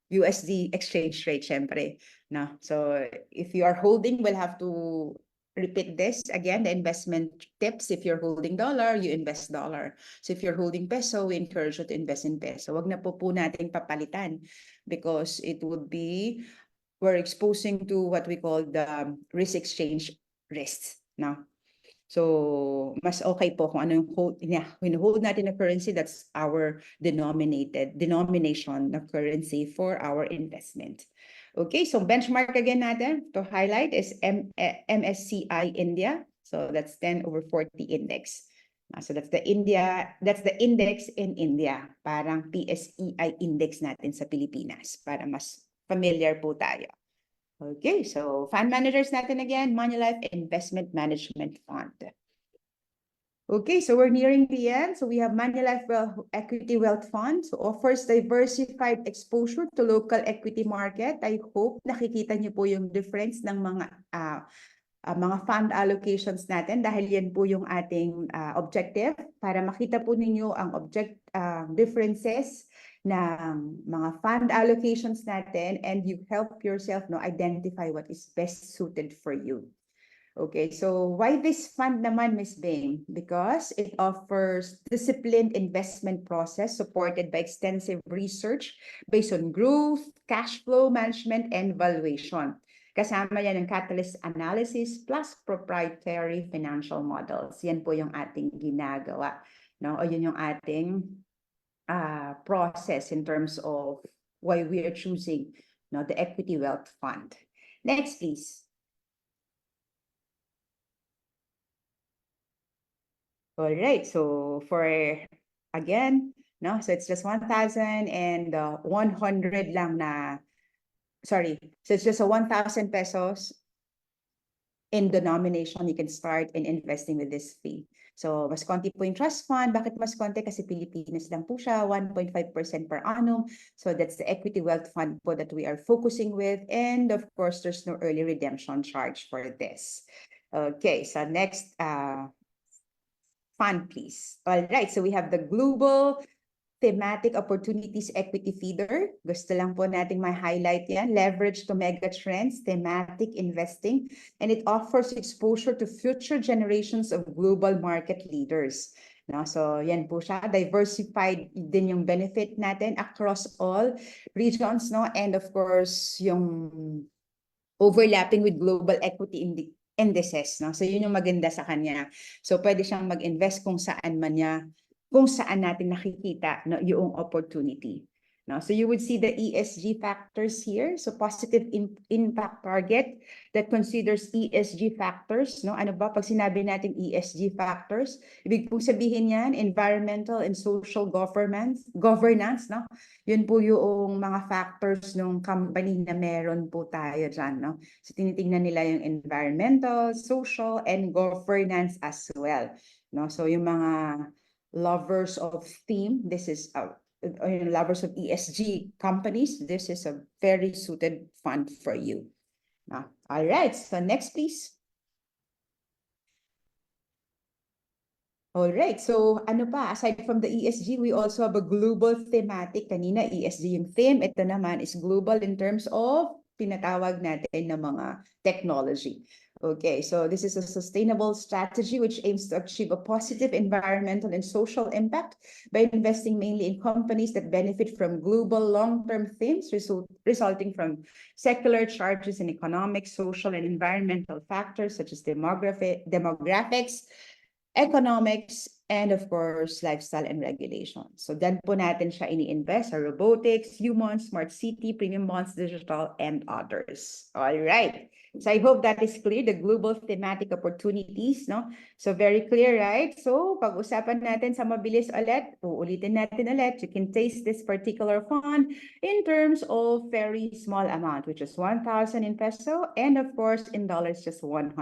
USD exchange rate, syempre, no? So if you are holding, we'll have to repeat this again, the investment tips. If you're holding dollar, you invest dollar. So if you're holding peso, we encourage you to invest in peso. Wag na po natin papalitan, because it would be, we're exposing to what we call the risk exchange risks now. So mas okay po kung ano yung hold natin na currency, that's our denomination na currency for our investment. Okay, so benchmark again natin to highlight is MSCI India. So that's 10/40 index. So that's the index in India. Parang PSEI index natin sa Pilipinas, para mas familiar po tayo. Okay, so fund managers natin again, Manulife Investment Management Fund. Okay, so we're nearing the end. So we have Manulife Equity Wealth Fund. So offers diversified exposure to local equity market. I hope nakikita niyo po yung difference ng mga fund allocations natin, dahil yan po yung ating objective, para makita po ninyo ang differences ng mga fund allocations natin, and you help yourself identify what is best suited for you. Okay, so why this fund naman, Ms. Bing? Because it offers disciplined investment process supported by extensive research based on growth, cash flow management, and valuation. Kasama yan ng catalyst analysis plus proprietary financial models. Yan po yung ating ginagawa, no? O yun yung ating process in terms of why we are choosing, the Equity Wealth Fund. Next, please. All right, so for, again, no, so it's just 1,000 and 100 lang na, sorry, so it's just a 1,000 pesos in denomination you can start in investing with this fee. So, mas konti po yung trust fund. Bakit mas konti? Kasi Pilipinas lang po siya, 1.5% per annum. So, that's the equity wealth fund po that we are focusing with. And of course, there's no early redemption charge for this. Okay, so next fund, please. All right, so we have the Global Thematic Opportunities Equity Feeder. Gusto lang po nating ma-highlight yan. Leverage to mega trends, thematic investing, and it offers exposure to future generations of global market leaders. No, so yan po siya. Diversified din yung benefit natin across all regions, no? And of course, yung overlapping with global equity indices, no? So yun yung maganda sa kanya. So pwede siyang mag-invest kung saan man niya, kung saan natin nakikita, no, yung opportunity. No? So you would see the ESG factors here. So positive impact target that considers ESG factors. No? Ano ba pag sinabi natin ESG factors? Ibig pong sabihin yan, environmental and social governance, no? Yun po yung mga factors ng company na meron po tayo dyan, no? So tinitingnan nila yung environmental, social, and governance as well, no? So yung mga lovers of theme, this is lovers of ESG companies, this is a very suited fund for you. All right, so next, please. All right, so ano pa, aside from the ESG, we also have a global thematic. Kanina, ESG yung theme. Ito naman is global in terms of pinatawag natin na mga technology. Okay, so this is a sustainable strategy which aims to achieve a positive environmental and social impact by investing mainly in companies that benefit from global long-term themes resulting from secular charges in economic, social, and environmental factors such as demographics, economics, and of course, lifestyle and regulation. So then po natin siya ini-invest sa robotics, humans, smart city, premium bonds, digital, and others. All right. So I hope that is clear, the global thematic opportunities, no? So very clear, right? So pag-usapan natin sa mabilis ulit, uulitin natin ulit, you can taste this particular fund in terms of very small amount, which is 1,000 in peso, and of course, in dollars, just $100.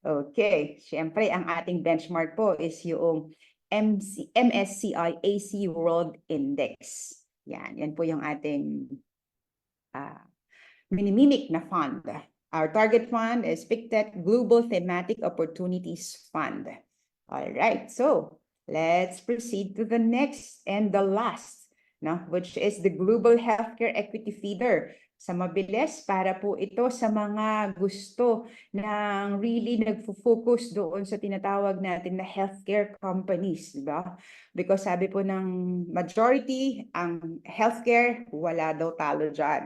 Okay, syempre ang ating benchmark po is yung MSCI AC World Index. Yan po yung ating minimimic na fund. Our target fund is PicTech Global Thematic Opportunities Fund. All right, so let's proceed to the next and the last, no, which is the Global Healthcare Equity Feeder. Sa mabilis, para po ito sa mga gusto ng really nagfo-focus doon sa tinatawag natin na healthcare companies, di ba? Because sabi po ng majority, ang healthcare, wala daw talo dyan.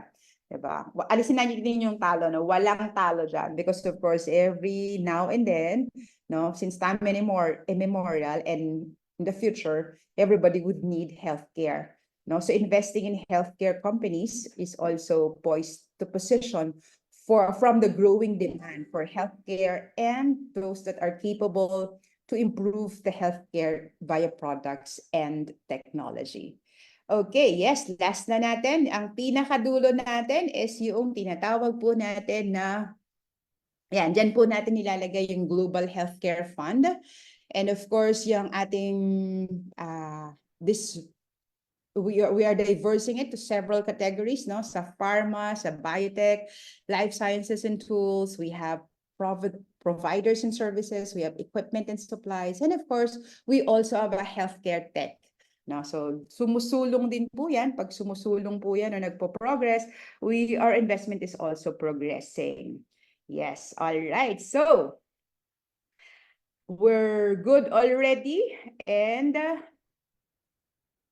Diba? Alisin natin din yung talo, no? Walang talo dyan. Because of course, every now and then, no, since time immemorial and in the future, everybody would need healthcare. No? So investing in healthcare companies is also poised to position from the growing demand for healthcare and those that are capable to improve the healthcare via products and technology. Okay, yes, last na natin. Ang pinakadulo natin is yung tinatawag po natin na, yan, dyan po natin nilalagay yung Global Healthcare Fund. And of course, yung ating, we are diversing it to several categories, no? Sa pharma, sa biotech, life sciences and tools, we have providers and services, we have equipment and supplies, and of course, we also have a healthcare tech. No, so sumusulong din po yan. Pag sumusulong po yan o nagpo-progress, our investment is also progressing. Yes, all right. So we're good already, and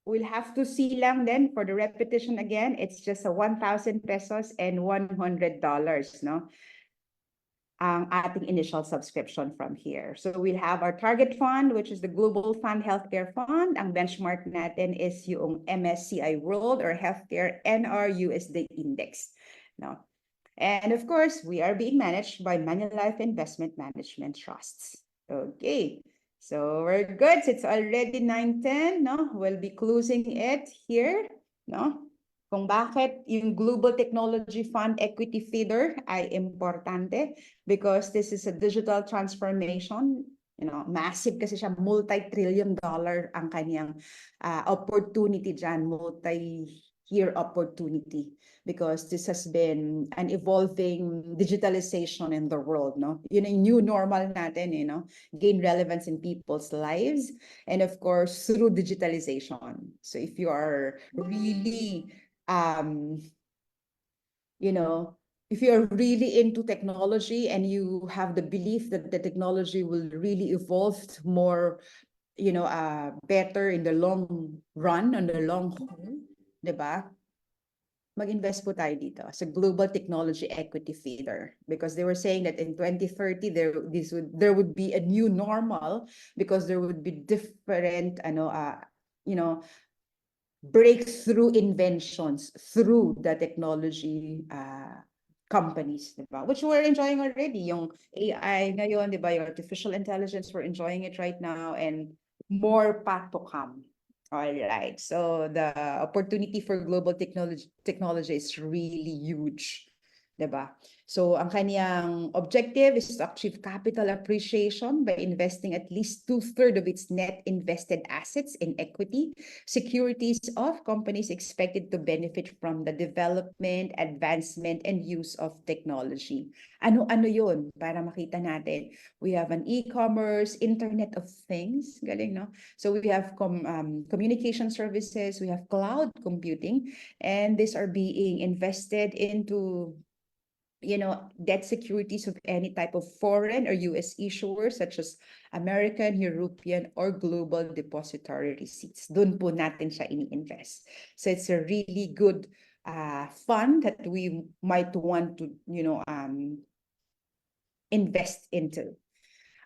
we'll have to see lang then for the repetition again. It's just a 1,000 pesos and $100, no? Ang ating initial subscription from here. So we'll have our target fund, which is the Global Fund Healthcare Fund. Ang benchmark natin is yung MSCI World or Healthcare NRUSD Index. No? And of course, we are being managed by Manulife Investment Management Trusts. Okay. So we're good. It's already 9:10, no? We'll be closing it here, no? Kung bakit yung Global Technology Fund Equity Feeder ay importante because this is a digital transformation, massive kasi siya, multi-trillion dollar ang kanyang opportunity dyan, multi-year opportunity because this has been an evolving digitalization in the world, no? Yun yung new normal natin, gain relevance in people's lives, and of course through digitalization. So if you are really if you're really into technology and you have the belief that the technology will really evolve more, better in the long run, on the long haul, diba? Mag-invest po tayo dito sa Global Technology Equity Feeder because they were saying that in 2030 there would be a new normal because there would be different breakthrough inventions through the technology companies, diba? Which we're enjoying already. Yung AI ngayon, diba? Yung artificial intelligence, we're enjoying it right now, and more pa to come. All right. So the opportunity for global technology is really huge, diba? So ang kanyang objective is to achieve capital appreciation by investing at least 2/3 of its net invested assets in equity securities of companies expected to benefit from the development, advancement, and use of technology. Ano-ano yun? Para makita natin. We have an e-commerce, Internet of Things. Galing, no? So we have communication services, we have cloud computing, and these are being invested into debt securities of any type of foreign or US issuers such as American, European, or global depository receipts. Doon po natin siya ini-invest. So it's a really good fund that we might want to, invest into.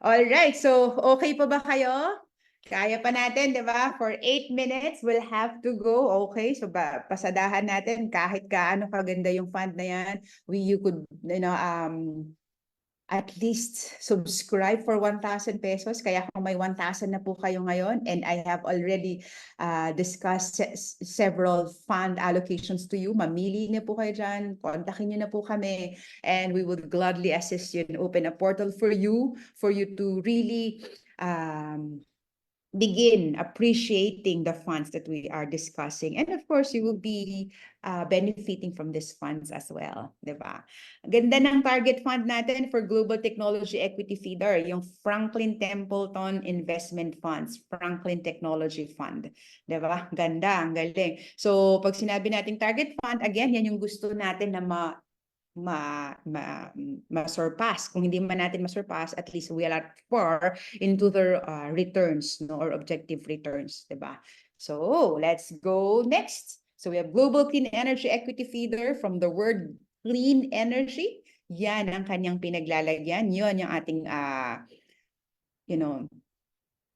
All right, so okay pa ba kayo? Kaya pa natin, di ba? For 8 minutes, we'll have to go. Okay, so pasadahan natin kahit gaano kaganda yung fund na yan. You could, at least subscribe for 1,000 pesos. Kaya kung may 1,000 na po kayo ngayon, and I have already discussed several fund allocations to you, mamili na po kayo dyan, kontakin nyo na po kami, and we would gladly assist you and open a portal for you to really begin appreciating the funds that we are discussing. And of course, you will be benefiting from these funds as well, diba? Ganda ng target fund natin for Global Technology Equity Feeder, yung Franklin Templeton Investment Funds, Franklin Technology Fund, diba? Ganda, ang galing. So, pag sinabi nating target fund, again, yan yung gusto natin na ma-surpass. Kung hindi man natin ma-surpass, at least we are far into their returns, no, or objective returns, diba? So let's go next. So we have Global Clean Energy Equity Feeder. From the word clean energy, yan ang kanyang pinaglalagyan. Yun yung ating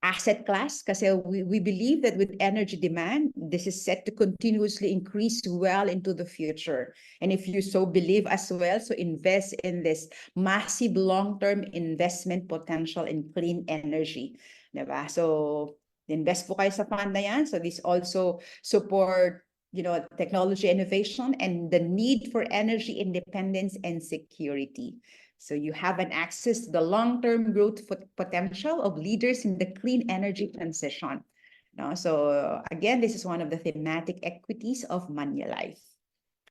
asset class, kasi we believe that with energy demand, this is set to continuously increase well into the future. And if you so believe as well, so invest in this massive long-term investment potential in clean energy. Diba? So invest po kayo sa fund na yan. So this also support technology innovation and the need for energy independence and security. So you have an access to the long-term growth potential of leaders in the clean energy transition. No? So again, this is one of the thematic equities of Manulife.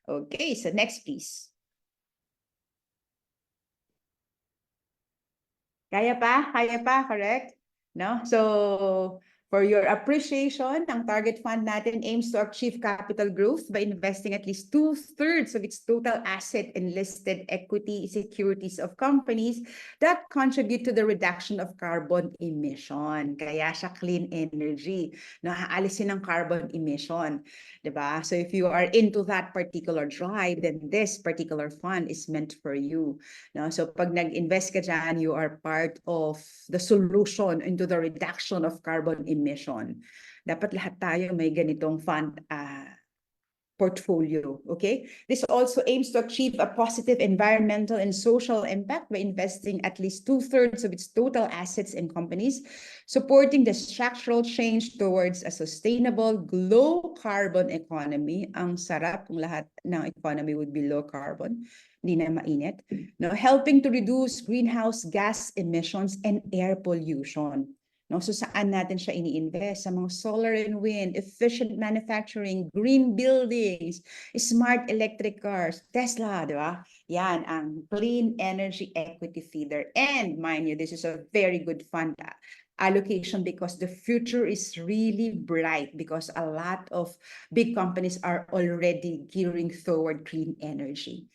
Okay, so next, please. Kaya pa, correct? No? So for your appreciation, ang target fund natin aims to achieve capital growth by investing at least 2/3 of its total asset in listed equity securities of companies that contribute to the reduction of carbon emission. Kaya siya clean energy. Naaalisin ng carbon emission. Diba? So if you are into that particular drive, then this particular fund is meant for you. No? So pag nag-invest ka dyan, you are part of the solution into the reduction of carbon emission. Dapat lahat tayo may ganitong fund portfolio, okay? This also aims to achieve a positive environmental and social impact by investing at least 2/3 of its total assets in companies, supporting the structural change towards a sustainable, low-carbon economy. Ang sarap kung lahat ng economy would be low carbon, hindi na mainit. No, helping to reduce greenhouse gas emissions and air pollution. No, so saan natin siya ini-invest? Sa mga solar and wind, efficient manufacturing, green buildings, smart electric cars, Tesla, di ba? Yan ang clean energy equity feeder. And mind you, this is a very good fund allocation because the future is really bright because a lot of big companies are already gearing toward clean energy.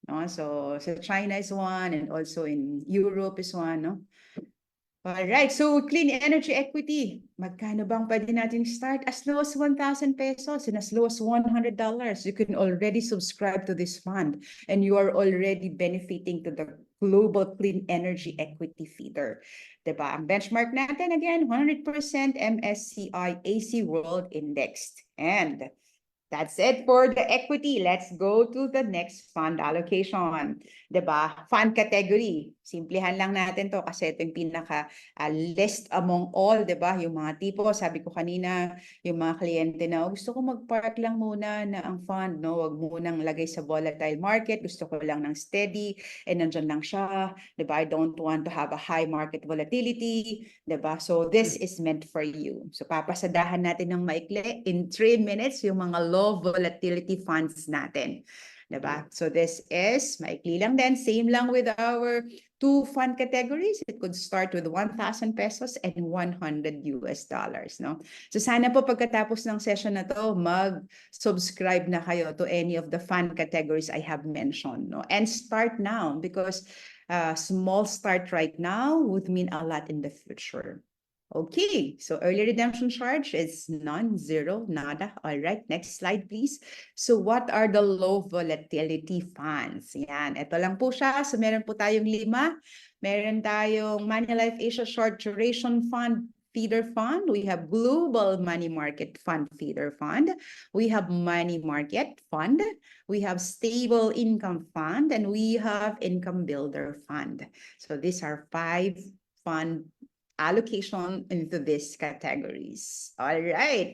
No? So China is one, and also in Europe is one, no? All right, so clean energy equity. Magkano bang pwede natin start? As low as 1,000 pesos and as low as $100. You can already subscribe to this fund and you are already benefiting to the global clean energy equity feeder. Diba? Ang benchmark natin, again, 100% MSCI AC World Indexed. And that's it for the equity. Let's go to the next fund allocation. Diba? Fund category. Simplihan lang natin to kasi ito yung pinaka list among all, diba? Yung mga tipo, sabi ko kanina, yung mga kliyente na gusto ko mag-park lang muna na ang fund, no? Wag munang lagay sa volatile market. Gusto ko lang ng steady and nandyan lang siya. Diba? I don't want to have a high market volatility. Diba? So this is meant for you. So papasadahan natin ng maikli in 3 minutes yung mga low volatility funds natin. Diba? So this is, maikli lang din, same lang with our 2 fund categories. It could start with 1,000 pesos and $100. No? So sana po pagkatapos ng session na to, mag-subscribe na kayo to any of the fund categories I have mentioned. No? And start now because small start right now would mean a lot in the future. Okay, so early redemption charge is none, zero, nada. All right, next slide, please. So what are the low volatility funds? Yan, ito lang po siya. So meron po tayong 5. Meron tayong Manulife Asia Short Duration Fund, Feeder Fund. We have Global Money Market Fund, Feeder Fund. We have Money Market Fund. We have Stable Income Fund, and we have Income Builder Fund. So these are 5 fund allocation into these categories. All right.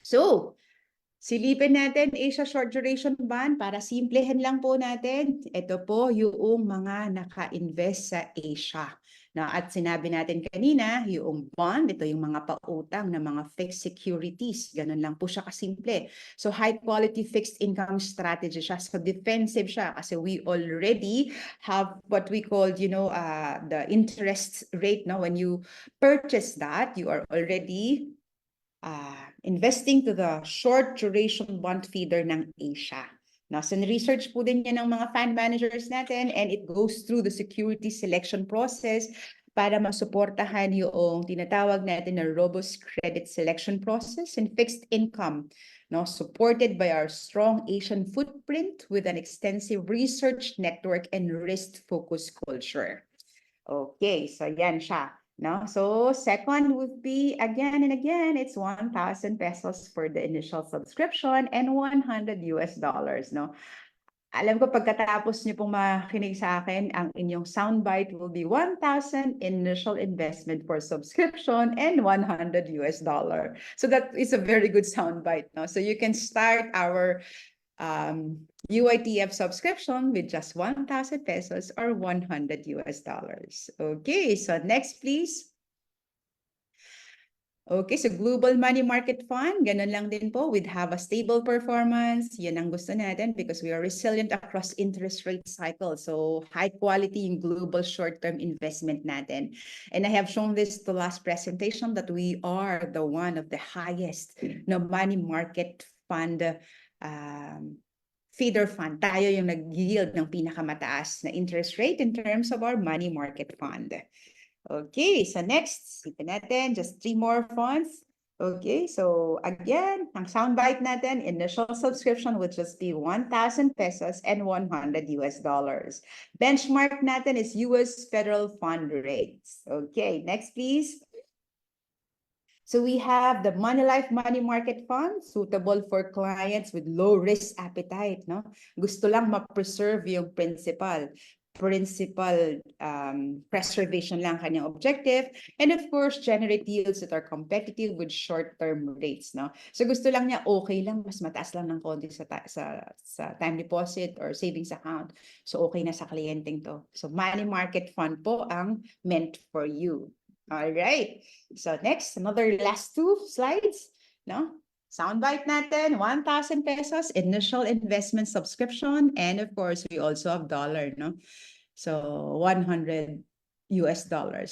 So, silipin natin Asia Short Duration Bond para simplehin lang po natin. Ito po yung mga naka-invest sa Asia. Na at sinabi natin kanina, yung bond, ito yung mga pautang na mga fixed securities. Ganun lang po siya kasimple. So high quality fixed income strategy siya. So defensive siya kasi we already have what we call, the interest rate. No? When you purchase that, you are already investing to the short duration bond feeder ng Asia. Nasa research po din yan ng mga fund managers natin and it goes through the security selection process para masuportahan yung tinatawag natin na robust credit selection process and fixed income, no, supported by our strong Asian footprint with an extensive research network and risk-focused culture. Okay, so yan siya. No? So second would be, again and again, it's 1,000 pesos for the initial subscription and $100. No? Alam ko pagkatapos niyo pong makinig sa akin, ang inyong soundbite will be 1,000 initial investment for subscription and $100. So that is a very good soundbite. No? So you can start our UITF subscription with just 1,000 pesos or $100. Okay, so next please. Okay, so Global Money Market Fund, ganun lang din po. We'd have a stable performance. Yan ang gusto natin because we are resilient across interest rate cycles. So high quality yung global short-term investment natin. And I have shown this the last presentation that we are the one of the highest money market fund feeder fund. Tayo yung nag-yield ng pinakamataas na interest rate in terms of our money market fund. Okay, so next, sipin natin, just 3 more funds. Okay, so again, ang soundbite natin, initial subscription would just be 1,000 pesos and $100. Benchmark natin is US federal fund rates. Okay, next please. So we have the Money Life Money Market Fund, suitable for clients with low risk appetite, no? Gusto lang ma-preserve yung principal preservation lang kanyang objective, and of course generate yields that are competitive with short-term rates, no? So gusto lang niya okay lang, mas mataas lang ng konti sa time deposit or savings account. So okay na sa kliyenteng to. So money market fund po ang meant for you. All right. So next, another last two slides, no? Soundbite natin, 1,000 pesos initial investment subscription, and of course we also have dollar, no? So $100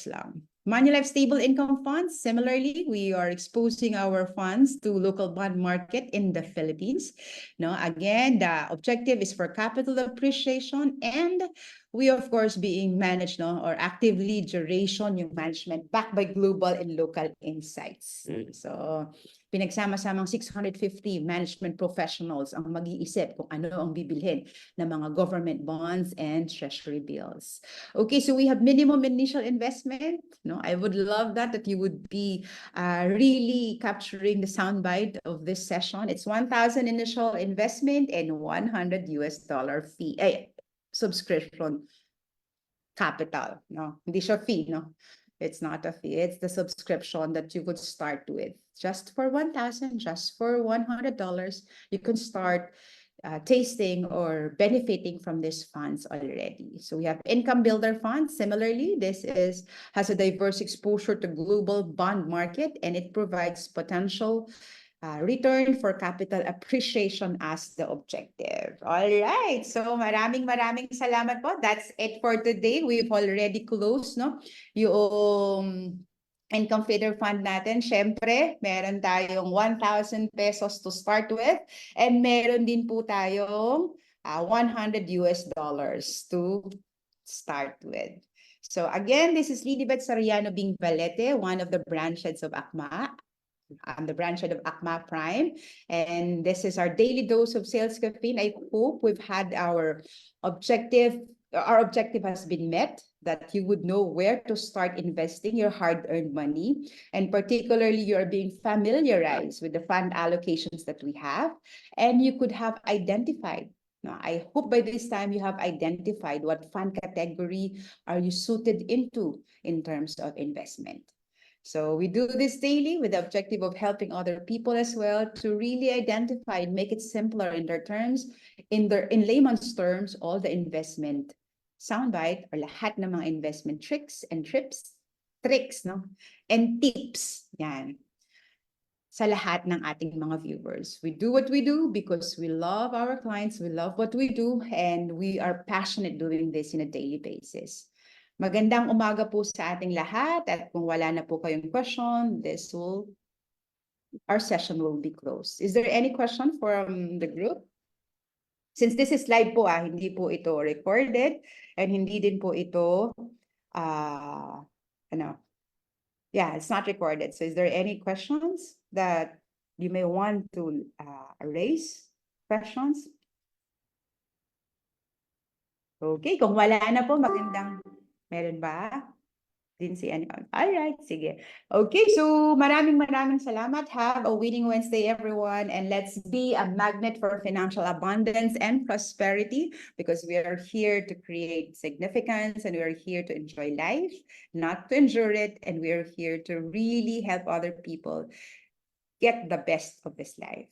lang. Manulife Stable Income Funds, similarly, we are exposing our funds to local bond market in the Philippines. No, again, the objective is for capital appreciation, and we of course being managed, no, or actively duration yung management backed by global and local insights. So pinagsama-samang 650 management professionals ang mag-iisip kung ano ang bibilhin ng mga government bonds and treasury bills. Okay, so we have minimum initial investment. No, I would love that you would be really capturing the soundbite of this session. It's 1,000 initial investment and $100 fee, subscription capital. No, hindi siya fee, no. It's not a fee. It's the subscription that you could start with. Just for 1,000, just for $100, you can start tasting or benefiting from these funds already. So we have income builder funds. Similarly, this has a diverse exposure to global bond market, and it provides potential return for capital appreciation as the objective. All right. So maraming salamat po. That's it for today. We've already closed, no? Yung income feeder fund natin. Syempre, meron tayong 1,000 pesos to start with. And meron din po tayong $100 to start with. So again, this is Lilibet Soriano Bing Valete, one of the branch heads of ACMA. I'm the branch head of ACMA Prime, and this is our daily dose of sales caffeine. I hope we've had our objective has been met, that you would know where to start investing your hard-earned money, and particularly you're being familiarized with the fund allocations that we have, and you could have identified. Now, I hope by this time you have identified what fund category are you suited into in terms of investment. So we do this daily with the objective of helping other people as well to really identify and make it simpler in their terms, in layman's terms, all the investment soundbite or lahat ng mga investment tricks, no? And tips, yan. Sa lahat ng ating mga viewers. We do what we do because we love our clients, we love what we do, and we are passionate doing this in a daily basis. Magandang umaga po sa ating lahat, at kung wala na po kayong question, our session will be closed. Is there any question from the group? Since this is live po, hindi po ito recorded, and hindi din po ito, it's not recorded. So is there any questions that you may want to raise? Questions? Okay, kung wala na po, magandang. Meron ba? Didn't see anyone. All right, sige. Okay, so maraming salamat. Have a winning Wednesday, everyone. And let's be a magnet for financial abundance and prosperity, because we are here to create significance, and we are here to enjoy life, not to endure it. And we are here to really help other people get the best of this life.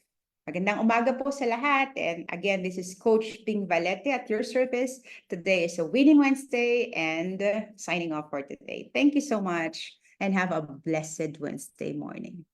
Magandang umaga po sa lahat. And again, this is Coach Bing Valete at your service. Today is a winning Wednesday, and signing off for today. Thank you so much, and have a blessed Wednesday morning.